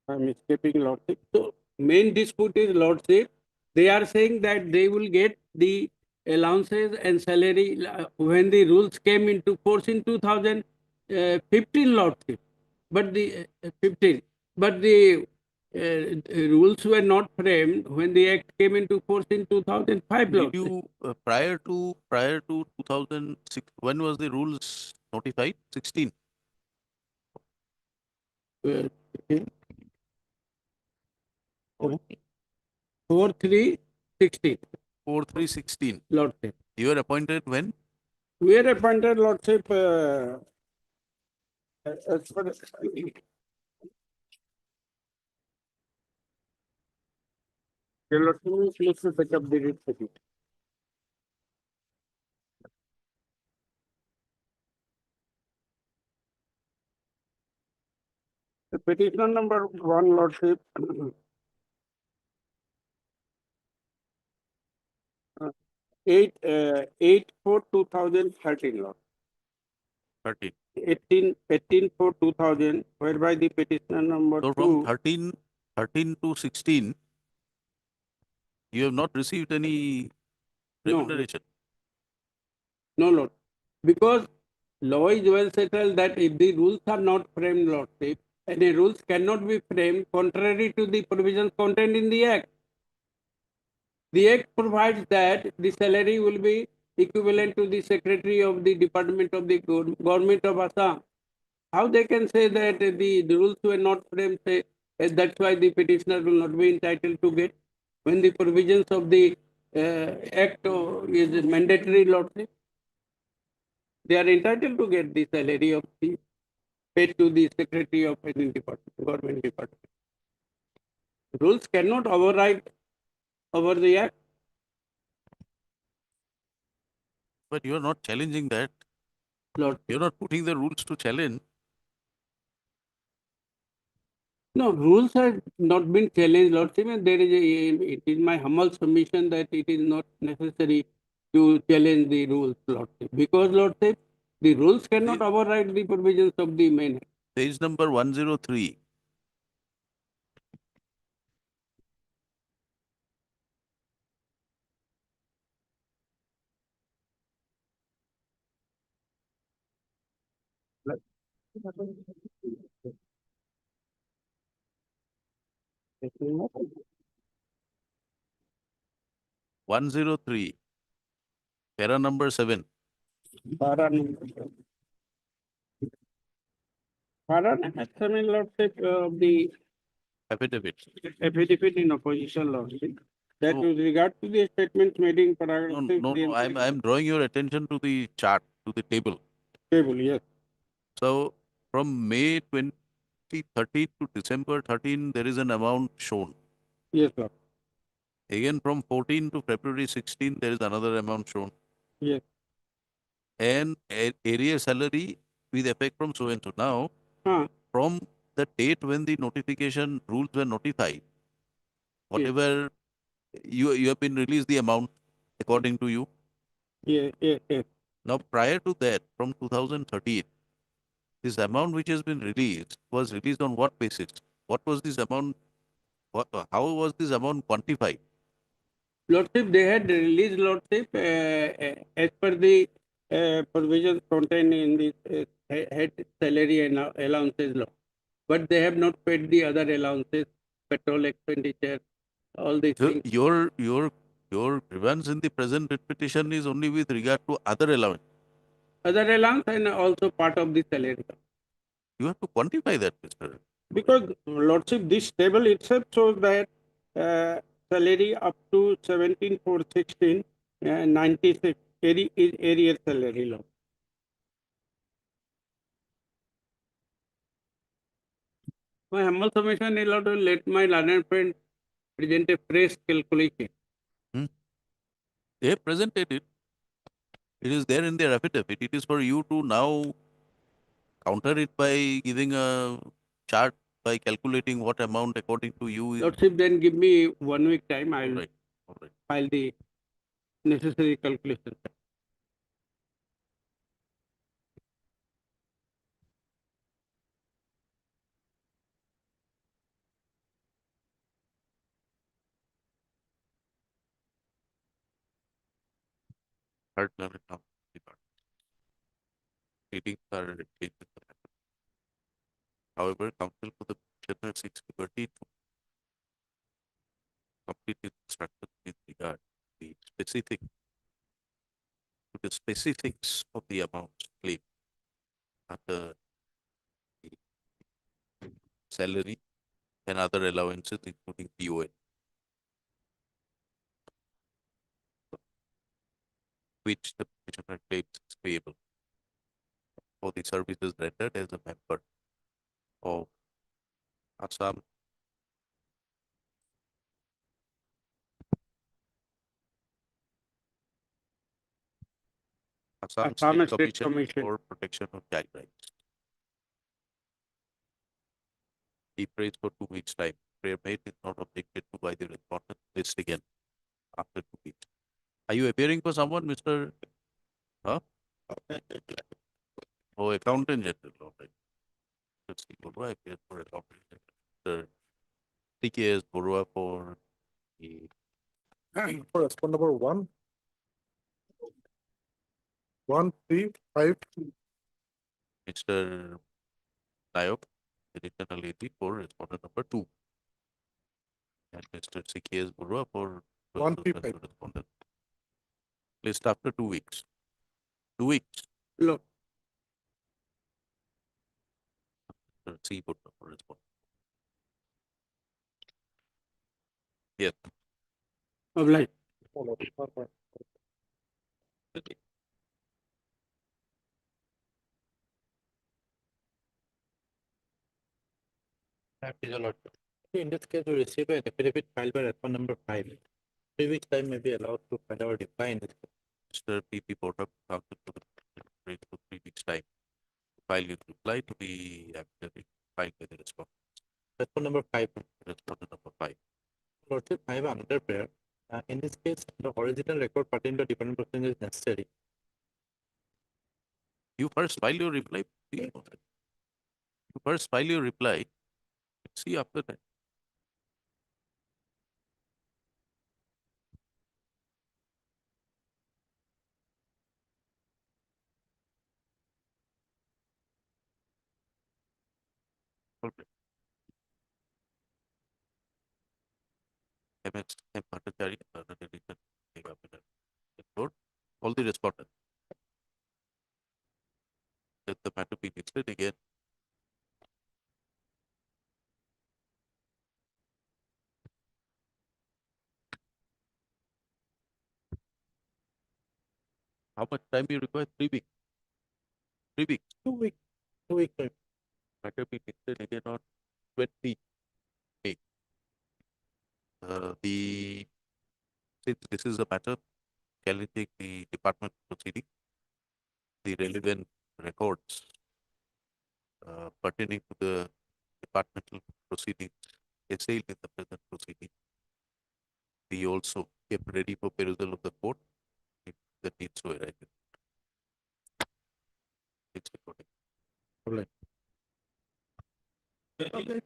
I'm escaping lordship. So main dispute is lordship. They are saying that they will get the allowances and salary when the rules came into force in 2015 lordship, but the 15, but the rules were not framed when the Act came into force in 2005 Did lordship. you prior to 2006? When was the rules notified? 16. 4/3/16. 4/3/16. Lordship. You were appointed when? We are appointed lordship as per please to pick up the writ petition. The petition number one, lordship. 8/4/2013, Lord. 13. 18/4/2000, whereby the petitioner number So two. from 13 to 16, you have not received any No. remuneration. No, Lord. Because law is well settled that if the rules are not framed, lordship, and the rules cannot be framed contrary to the provisions contained in the Act. The Act provides that the salary will be equivalent to the Secretary of the Department of the Government of Assam. How they can say that the rules were not framed, that's why the petitioner will not be entitled to get, when the provisions of the Act is mandatory, Lordship. They are entitled to get the salary of the paid to the secretary of any department, government department. Rules cannot override over the act. But you're not challenging that. Lord. You're not putting the rules to challenge. No, rules have not been challenged, Lordship, and it is my humble submission that it is not necessary to challenge the rules, Lordship, because, Lordship, the rules cannot override the provisions of the main act. Page number 103. One zero three, para number 7. Para number 7, Lordship, of the Affidavit. affidavit in opposition, Lordship, that with regard to the statements made in paragraph No, 6, no, the no. I'm drawing your attention to the chart, to the table. table, yes. So from May 2013 to December 13, there is an amount shown. Yes, sir. Again, from 14 to February 16, there is another amount shown. Yes. And area salary with effect from so and so. Now, from the date when the notification rules were notified, whatever you have been released the amount according to you. Yes, yes, yes. Now, prior to that, from 2013, this amount which has been released was released on what basis? What was this amount? How was this amount quantified? Lordship, they had released, Lordship, as per the provisions contained in the head salary and allowances law. But they have not paid the other allowances, petrol expenditure, all these So things. your grievance in the present petition is only with regard to other allowance. Other allowance and also part of the salary. You have to quantify that, Mr. Because, Lordship, this table itself shows that salary up to 17,416, 96 is area salary law. My humble submission is to let my learned friend present a fresh calculation. They have presented it. It is there in their affidavit. It is for you to now counter it by giving a chart by calculating what amount according to you is. Lordship, then give me 1 week time. I will All right. file the necessary calculation. Third level now. Readings are changed. However, counsel for the petitioner seeks liberty to complete its instructions with regard to the specifics of the amounts claimed under the salary and other allowances, including PON, which the petitioner claims is payable for the services rendered as a member of Assam Assam State State Commission Commission. for Protection of Child Rights. He prays for 2 weeks' time. Prayer made is not objected to by the respondent. List again after 2 weeks. Are you appearing for someone, Mr. Huh? Oh, Accountant General. All right. Let's see. Borua appears for Accountant General. Mr. TKS Borua for the For respond number 1. 135. Mr. Nayok, additional 80 for respondent number 2. And Mr. CKS Borua for 135. respondent. List after 2 weeks. 2 weeks. Look. C Borua for respondent. Yes. Obliged. In this case, we receive an affidavit filed by respondent number 5. 3 weeks time may be allowed to file our reply in this case. Mr. P.P. Porter, counsel to the for 3 weeks time. File your reply to the affidavit filed by the respondent. Respondent number 5. Respondent number 5. Lordship, I have another prayer. In this case, the original record pertaining to Department of Justice is necessary. You first file your reply. You first file your reply. See after that. Okay. MS M. Bhattacharya, editor, report. All the respondents. Let the matter be listed again. How much time you require? 3 weeks. 3 weeks. 2 weeks. 2 weeks time. Matter be listed again on 20. Since this is a matter challenging the department proceeding, the relevant records pertaining to the departmental proceedings assailed in the present proceeding, we also kept ready for perusal of the court if the need so arises. It's recording. All right. Okay.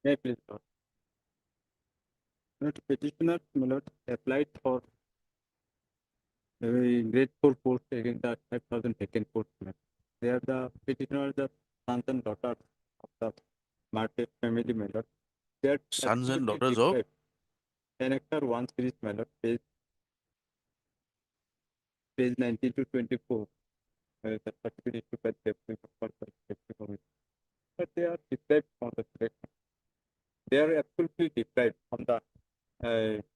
Yeah, please. Not petitioner, my lord, applied for a grade 4 post against the 5,000 vacant post. They are the petitioner, the sons and daughters of the Market family, my lord. They are Sons and absolutely daughters of? deprived. Annexure 1 series, my lord, page 19 to 24. The certificate issued by the Commission. But they are deprived from the selection. They are absolutely deprived from the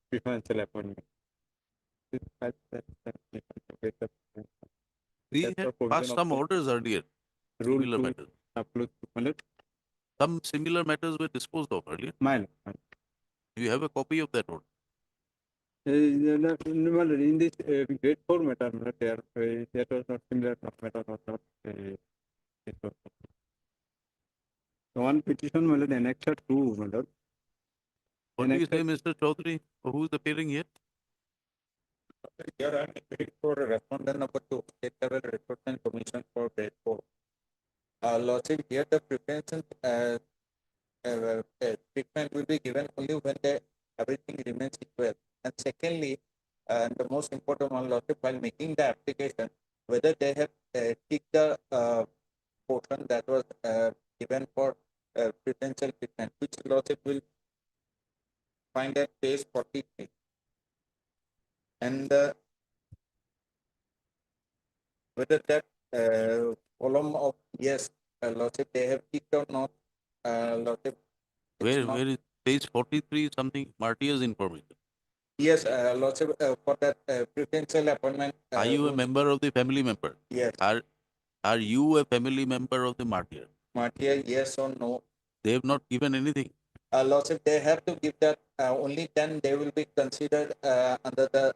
preferential appointment. We had passed some orders earlier. Rule Similar 2 matters. applies to my lord. Some similar matters were disposed of earlier. My lord. Do you have a copy of that order? In this grade 4 matter, there that was not similar matter was not it was one petition, my lord, annexure 2, my lord. What do you say, Mr. Chaudhary? Who is appearing here? Here I am appearing for respondent number 2, State Level Recruitment Commission for grade 4. Lordship, here the preferential treatment will be given only when everything remains equal. And secondly, the most important one, Lordship, while making the application, whether they have ticked the portion that was given for preferential treatment, which Lordship will find at page 43. And whether that column of yes, Lordship, they have ticked or not, Lordship. Where is page 43 something? Martia's information. Yes, Lordship, for that preferential appointment. Are you a member of the family member? Yes. Are you a family member of the martyr? Martyr, yes or no? They have not given anything. Lordship, they have to give that, only then they will be considered under the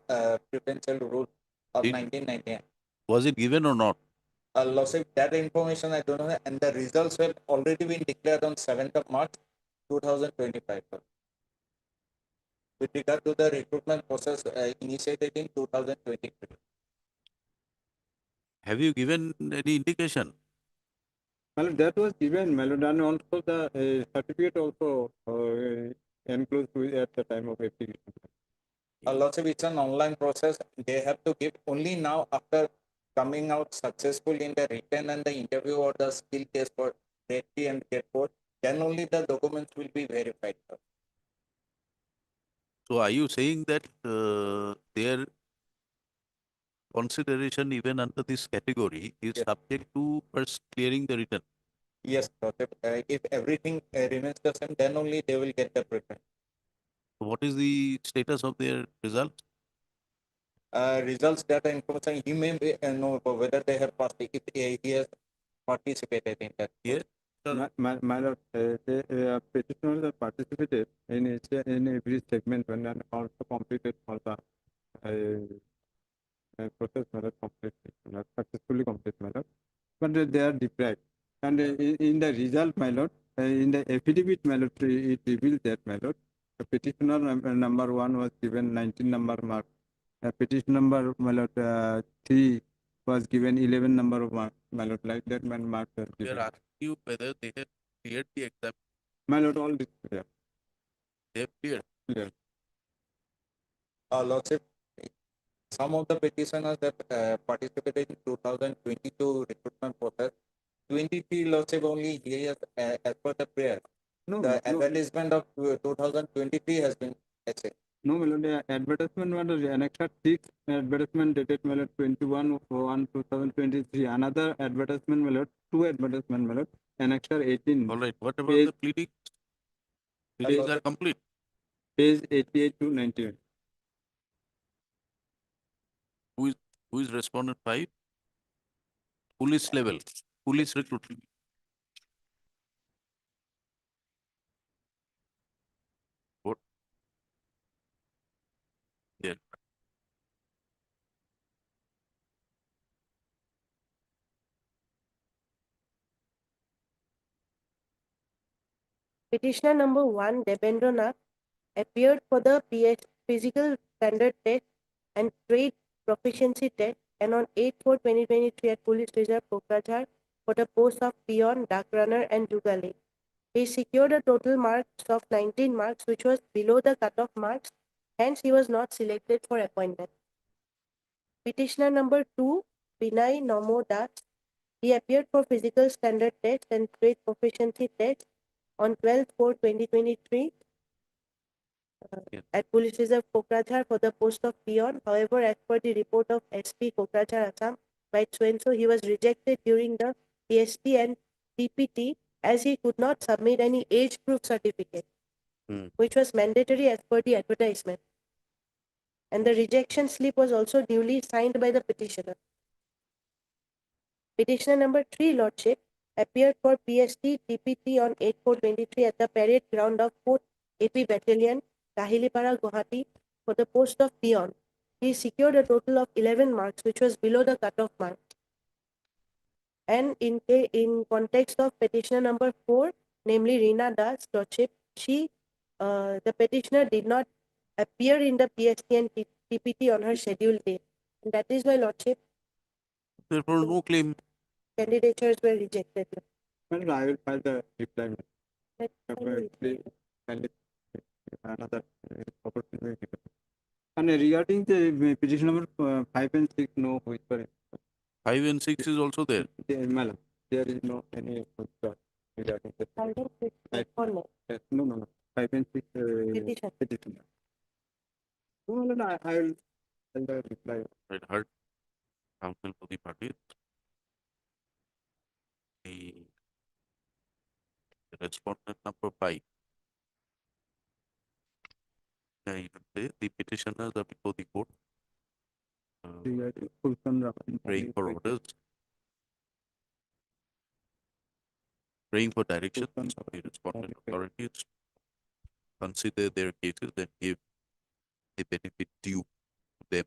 preferential rule of 1999. Was it given or not? Lordship, that information I don't know, and the results have already been declared on 7th of March 2025. With regard to the recruitment process initiated in 2023. Have you given any indication? Well, that was given, Melody, and also the certificate also enclosed at the time of application. Lordship, it's an online process. They have to give only now after coming out successful in the written and the interview or the skill test for grade 3 and grade 4, then only the documents will be verified. So are you saying that their consideration even under this category is Yes. subject to first clearing the return. Yes, Lordship. If everything remains the same, then only they will get the preference. What is the status of their result? Results data information, he may know whether they have passed, if he has participated in that. Yes. My lord, the petitioners have participated in every segment and then also completed for the process, my lord, completely, successfully complete, my lord. But they are deprived. And in the result, my lord, in the affidavit, my lord, it reveals that, my lord, the petitioner number 1 was given 19 number mark. Petition number, my lord, 3 was given 11 number of mark, my lord, like that, my mark. We are asking you whether they have cleared the exam. My lord, all this clear. They have cleared. Clear. Lordship, some of the petitioners that participated in 2022 recruitment process, 23 Lordship only he has as per the prayer. No, The no. advertisement of 2023 has been essay. No, my lord, the advertisement was annexed 6 advertisement dated, my lord, 21/1/2023. Another advertisement, my lord, 2 advertisement, my lord, annexed 18. All right. What about Page- the pleadings? Pleadings are complete. Page 88 to 91. Who is respondent 5? Police level. Police recruitment. What? Yeah. Petitioner number 1, Debendra Nath, appeared for the physical standard test and trade proficiency test and on 8/4/2023 at Police Reserve Kokrajhar for the post of peon, duck runner and jugali. He secured a total marks of 19 marks, which was below the cutoff marks, hence he was not selected for appointment. Petitioner number 2, Vinay Namo Das, he appeared for physical standard test and trade proficiency test on 12/4/2023 at Police Reserve Kokrajhar for the post of peon. However, as per the report of SP Kokrajhar Assam by so he was rejected during the PST and TPT as he could not submit any age proof certificate, which was mandatory as per the advertisement. And the rejection slip was also duly signed by the petitioner. Petitioner number 3, Lordship, appeared for PST TPT on 8/4/23 at the parade ground of 4th AP Battalion, Kahilipara, Guwahati, for the post of peon. He secured a total of 11 marks, which was below the cutoff mark. And in context of petitioner number 4, namely Reena Das, Lordship, the petitioner did not appear in the PST and TPT on her scheduled date. And that is why, Lordship, Therefore, no claim. candidatures were rejected. Well, I will file the reply. Let- Another opportunity. And regarding the petition number 5 and 6, no whisper. 5 and 6 is also there. Madam, there is no any whisper regarding the no. 5 and 6 petition. No, I will tell the reply. Right, heard counsel for the parties. The respondent number 5. The petitioners are before the court. Praying for orders. Praying for directions of the respondent authorities. Consider their cases and give the benefit due to them.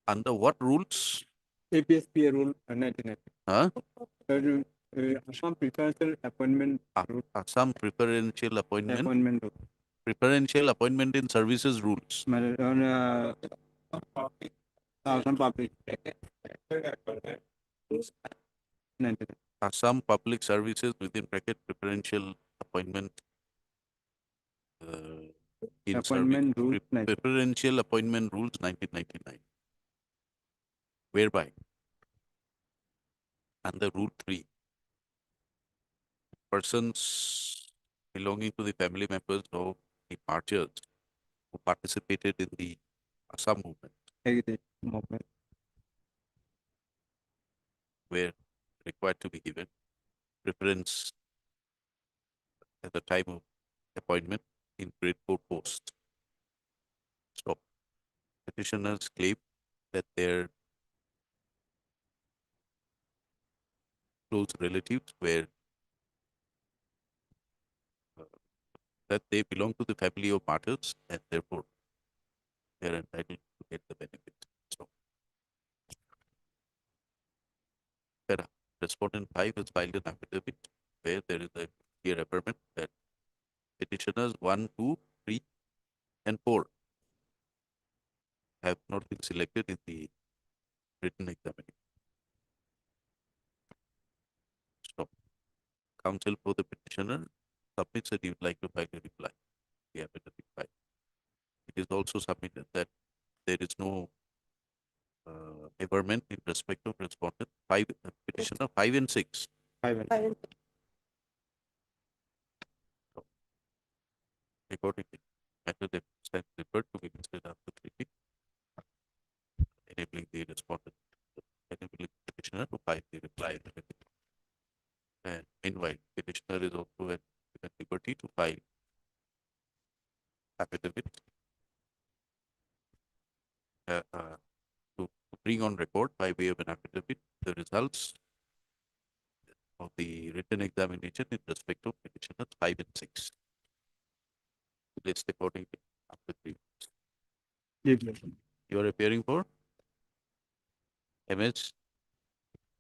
Under what rules? APSPA rule 1990. Huh? Assam preferential appointment. Assam preferential appointment. Appointment. Preferential appointment in services rules. Assam public. Assam Public Services within bracket preferential appointment. In Appointment service, rules, preferential appointment rules 1999. Whereby under Rule 3, persons belonging to the family members of the martyrs who participated in the Assam movement heritage movement. Were required to be given preference at the time of appointment in grade 4 post. So petitioners claim that their close relatives were that they belong to the family of martyrs and therefore they are entitled to get the benefit. So Para, respondent 5 has filed an affidavit where there is a clear affirmation that petitioners 1, 2, 3, and 4 have not been selected in the written examination. So, counsel for the petitioner submits that he would like to file a reply. The affidavit file. It is also submitted that there is no averment in respect of respondent 5, petitioner 5 and 6. 5 and Fine. Accordingly, matter that stands referred to be considered after 3P, enabling the respondent, enabling the petitioner to file the reply. And meanwhile, petitioner is also at liberty to file affidavit to bring on record by way of an affidavit the results of the written examination in respect of petitioners 5 and 6. List accordingly after 3 weeks. You are appearing for MS.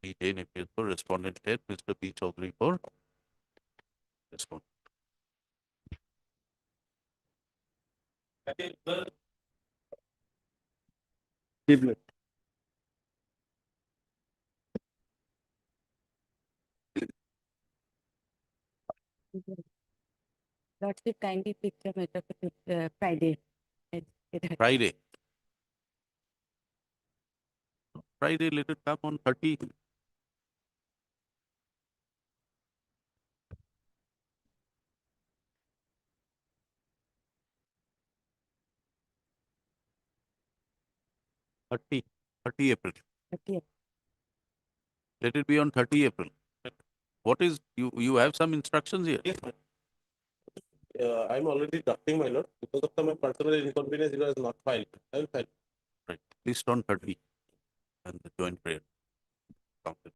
P10 appears for respondent 10, Mr. P. Chaudhary for respondent. Lordship kindly fix the matter for Friday. Friday. Friday, let it come on 30. April. 30th. Let it be on 30 April. What is, you have some instructions here? Yes, I'm already drafting, my lord. Because of my personal inconvenience, it was not filed. I will file. Right. List on 30 and the joint prayer. Council.